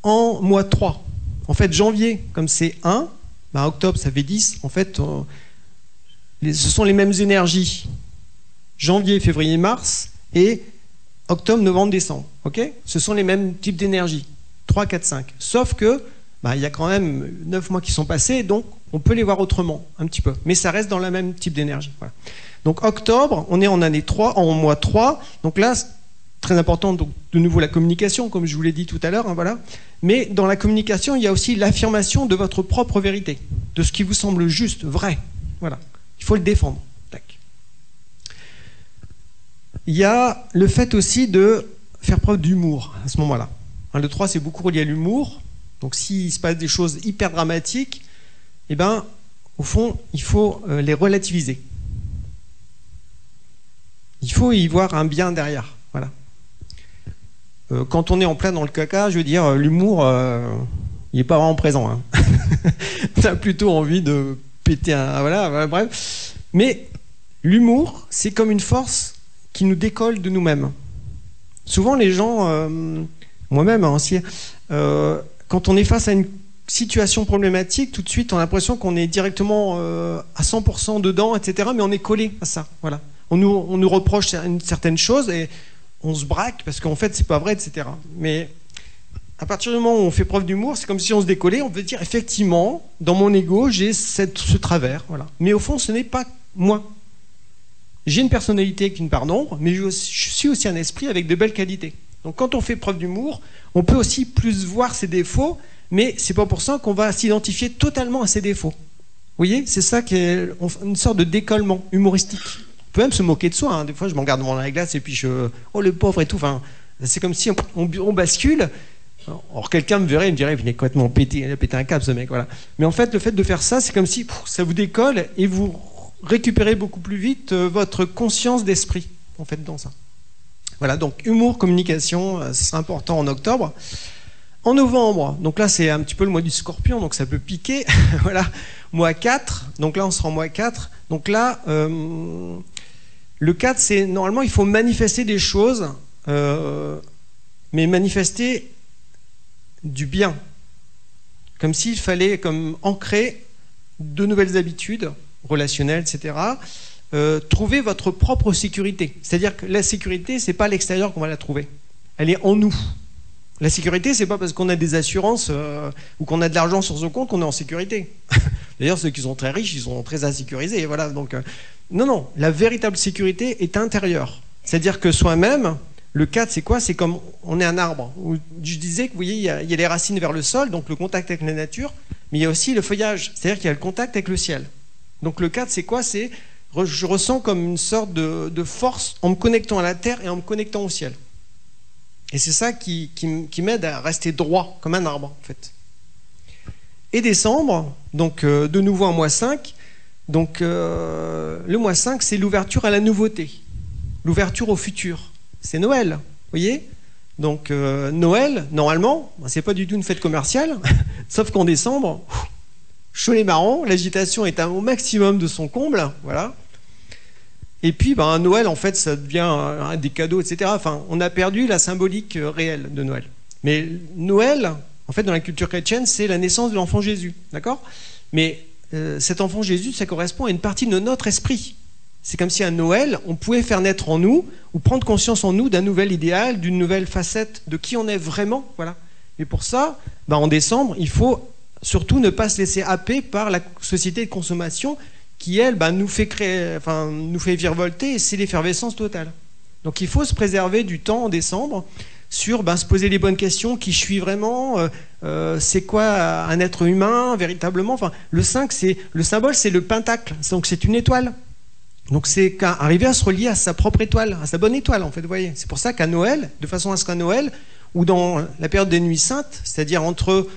en mois 3. En fait, janvier, comme c'est 1, ben octobre, ça fait 10. En fait, ce sont les mêmes énergies. Janvier, février, mars et octobre, novembre, décembre. Okay, ce sont les mêmes types d'énergie. 3, 4, 5. Sauf que ben, y a quand même 9 mois qui sont passés, donc on peut les voir autrement, un petit peu. Mais ça reste dans le même type d'énergie. Voilà. Donc octobre, on est en année 3, en mois 3. Donc là, très important, donc, de nouveau la communication, comme je vous l'ai dit tout à l'heure, hein, voilà. Mais dans la communication, il y a aussi l'affirmation de votre propre vérité, de ce qui vous semble juste, vrai. Voilà. Il faut le défendre. Tac. Il y a le fait aussi de faire preuve d'humour à ce moment-là. Hein, le 3, c'est beaucoup relié à l'humour. Donc s'il se passe des choses hyper dramatiques, eh ben, au fond, il faut les relativiser. Il faut y voir un bien derrière. Voilà. Quand on est en plein dans le caca, je veux dire, l'humour, il n'est pas vraiment présent. Hein. Tu as plutôt envie de péter un... Voilà, bref. Mais l'humour, c'est comme une force qui nous décolle de nous-mêmes. Souvent, les gens, moi-même, hein, aussi, quand on est face à une situation problématique, tout de suite, on a l'impression qu'on est directement à 100% dedans, etc. Mais on est collé à ça. Voilà. On nous reproche une certaine chose et on se braque parce qu'en fait c'est pas vrai, etc. Mais à partir du moment où on fait preuve d'humour, c'est comme si on se décollait, on peut dire effectivement, dans mon ego, j'ai ce travers, voilà. Mais au fond, ce n'est pas moi. J'ai une personnalité avec une part d'ombre, mais je suis aussi un esprit avec de belles qualités. Donc quand on fait preuve d'humour, on peut aussi plus voir ses défauts, mais c'est pas pour ça qu'on va s'identifier totalement à ses défauts. Vous voyez, c'est ça qui est une sorte de décollement humoristique. On peut même se moquer de soi, hein. Des fois je me regarde devant la glace et puis oh le pauvre et tout, enfin, c'est comme si on bascule. Or quelqu'un me verrait et me dirait il est complètement pété, il a pété un câble ce mec, voilà. Mais en fait le fait de faire ça, c'est comme si ça vous décolle et vous récupérez beaucoup plus vite votre conscience d'esprit en fait dans ça. Voilà, donc humour, communication, c'est important en octobre. En novembre, donc là c'est un petit peu le mois du Scorpion, donc ça peut piquer. Voilà, mois 4, donc là on sera en mois 4. Donc là, le 4, c'est normalement il faut manifester des choses, mais manifester du bien. Comme s'il fallait ancrer de nouvelles habitudes relationnelles, etc. Trouver votre propre sécurité. C'est-à-dire que la sécurité, c'est pas à l'extérieur qu'on va la trouver. Elle est en nous. La sécurité, c'est pas parce qu'on a des assurances ou qu'on a de l'argent sur son compte qu'on est en sécurité. D'ailleurs, ceux qui sont très riches, ils sont très insécurisés. Voilà, donc, non, la véritable sécurité est intérieure. C'est-à-dire que soi-même, le 4, c'est quoi? C'est comme on est un arbre. Je disais que vous voyez, il y a les racines vers le sol, donc le contact avec la nature, mais il y a aussi le feuillage, c'est-à-dire qu'il y a le contact avec le ciel. Donc le 4, c'est quoi? C'est je ressens comme une sorte de force en me connectant à la terre et en me connectant au ciel. Et c'est ça qui m'aide à rester droit, comme un arbre, en fait. Et décembre, donc de nouveau en mois 5, donc le mois 5, c'est l'ouverture à la nouveauté, l'ouverture au futur. C'est Noël, vous voyez? Donc Noël, normalement, c'est pas du tout une fête commerciale, sauf qu'en décembre, chaud les marrons, l'agitation est au maximum de son comble, voilà. Et puis, Noël, en fait, ça devient des cadeaux, etc. Enfin, on a perdu la symbolique réelle de Noël. Mais Noël, en fait, dans la culture chrétienne, c'est la naissance de l'enfant Jésus, d'accord? Mais cet enfant Jésus, ça correspond à une partie de notre esprit. C'est comme si à Noël, on pouvait faire naître en nous, ou prendre conscience en nous d'un nouvel idéal, d'une nouvelle facette de qui on est vraiment, voilà. Et pour ça, en décembre, il faut surtout ne pas se laisser happer par la société de consommation qui, elle, nous fait virevolter, et c'est l'effervescence totale. Donc il faut se préserver du temps en décembre sur se poser les bonnes questions, qui je suis vraiment, c'est quoi un être humain véritablement. Enfin, le 5, le symbole, c'est le pentacle, donc c'est une étoile. Donc c'est arriver à se relier à sa propre étoile, à sa bonne étoile en fait, vous voyez. C'est pour ça qu'à Noël, de façon à ce qu'à Noël, ou dans la période des nuits saintes, c'est-à-dire entre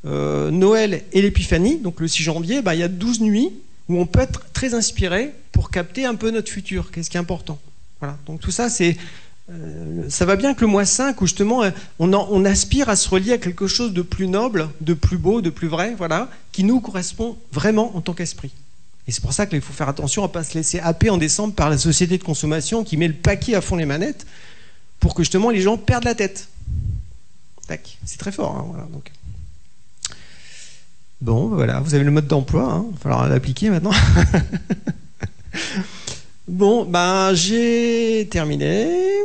Noël et l'Épiphanie, donc le 6 janvier, il y a 12 nuits où on peut être très inspiré pour capter un peu notre futur, qu'est-ce qui est important. Voilà. Donc tout ça, ça va bien avec le mois 5 où justement on aspire à se relier à quelque chose de plus noble, de plus beau, de plus vrai, voilà, qui nous correspond vraiment en tant qu'esprit. Et c'est pour ça qu'il faut faire attention à ne pas se laisser happer en décembre par la société de consommation qui met le paquet à fond les manettes pour que justement les gens perdent la tête. Tac, c'est très fort. Hein, voilà, donc. Bon, voilà, vous avez le mode d'emploi, hein, il va falloir l'appliquer maintenant. Bon, j'ai terminé.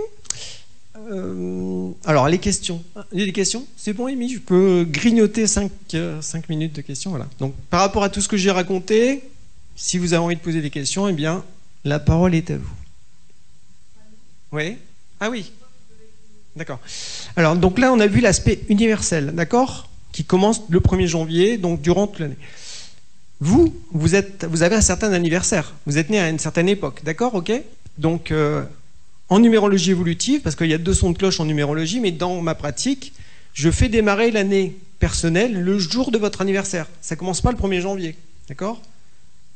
Alors, les questions. Il y a des questions? C'est bon, Amy, je peux grignoter 5 minutes de questions. Voilà. Donc, par rapport à tout ce que j'ai raconté, si vous avez envie de poser des questions, eh bien, la parole est à vous. Oui? Ah oui. D'accord. Alors, donc là, on a vu l'aspect universel, d'accord? Qui commence le 1er janvier, donc durant toute l'année. Vous avez un certain anniversaire. Vous êtes né à une certaine époque, d'accord? Ok? Donc, en numérologie évolutive, parce qu'il y a 2 sons de cloche en numérologie, mais dans ma pratique, je fais démarrer l'année personnelle le jour de votre anniversaire. Ça ne commence pas le 1er janvier, d'accord?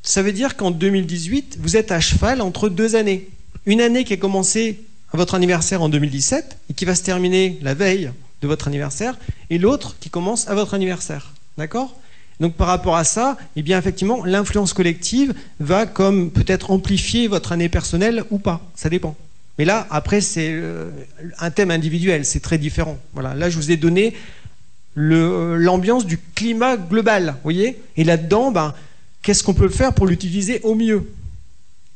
Ça veut dire qu'en 2018, vous êtes à cheval entre 2 années. Une année qui a commencé à votre anniversaire en 2017 et qui va se terminer la veille de votre anniversaire, et l'autre qui commence à votre anniversaire, d'accord? Donc par rapport à ça, eh bien effectivement, l'influence collective va comme peut-être amplifier votre année personnelle ou pas, ça dépend. Mais là, après, c'est un thème individuel, c'est très différent. Voilà, là, je vous ai donné l'ambiance du climat global, vous voyez? Et là-dedans, qu'est-ce qu'on peut faire pour l'utiliser au mieux?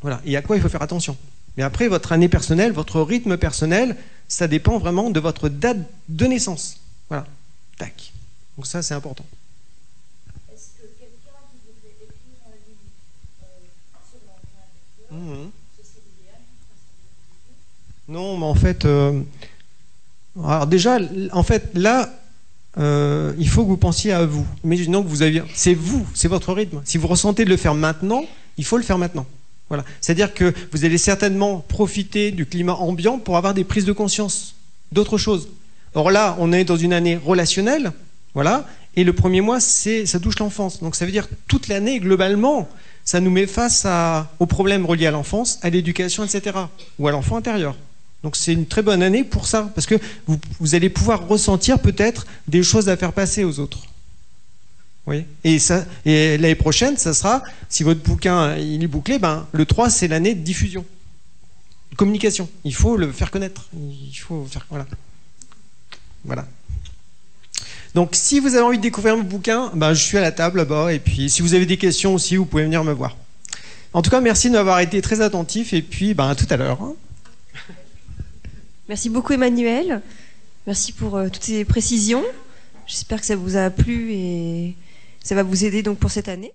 Voilà, et à quoi il faut faire attention. Mais après, votre année personnelle, votre rythme personnel, ça dépend vraiment de votre date de naissance. Voilà, tac. Donc ça, c'est important. Est-ce que quelqu'un qui voudrait écrire un livre sur l'emprunt intérieur, ce serait l'idéal qu'il fasse un livre? Non, mais en fait, alors déjà, en fait, là, il faut que vous pensiez à vous. Imaginons que c'est vous, c'est votre rythme. Si vous ressentez de le faire maintenant, il faut le faire maintenant. Voilà. C'est-à-dire que vous allez certainement profiter du climat ambiant pour avoir des prises de conscience d'autres choses. Or là, on est dans une année relationnelle, voilà, et le 1er mois, ça touche l'enfance. Donc ça veut dire que toute l'année, globalement, ça nous met face aux problèmes reliés à l'enfance, à l'éducation, etc., ou à l'enfant intérieur. Donc c'est une très bonne année pour ça, parce que vous allez pouvoir ressentir peut-être des choses à faire passer aux autres. Oui. Et l'année prochaine, ça sera, si votre bouquin il est bouclé, le 3, c'est l'année de diffusion. Communication. Il faut le faire connaître. Il faut faire. Voilà. Donc, si vous avez envie de découvrir mon bouquin, je suis à la table là-bas. Et puis, si vous avez des questions aussi, vous pouvez venir me voir. En tout cas, merci de m'avoir été très attentif. Et puis, à tout à l'heure. Merci beaucoup, Emmanuel. Merci pour toutes ces précisions. J'espère que ça vous a plu et ça va vous aider donc pour cette année.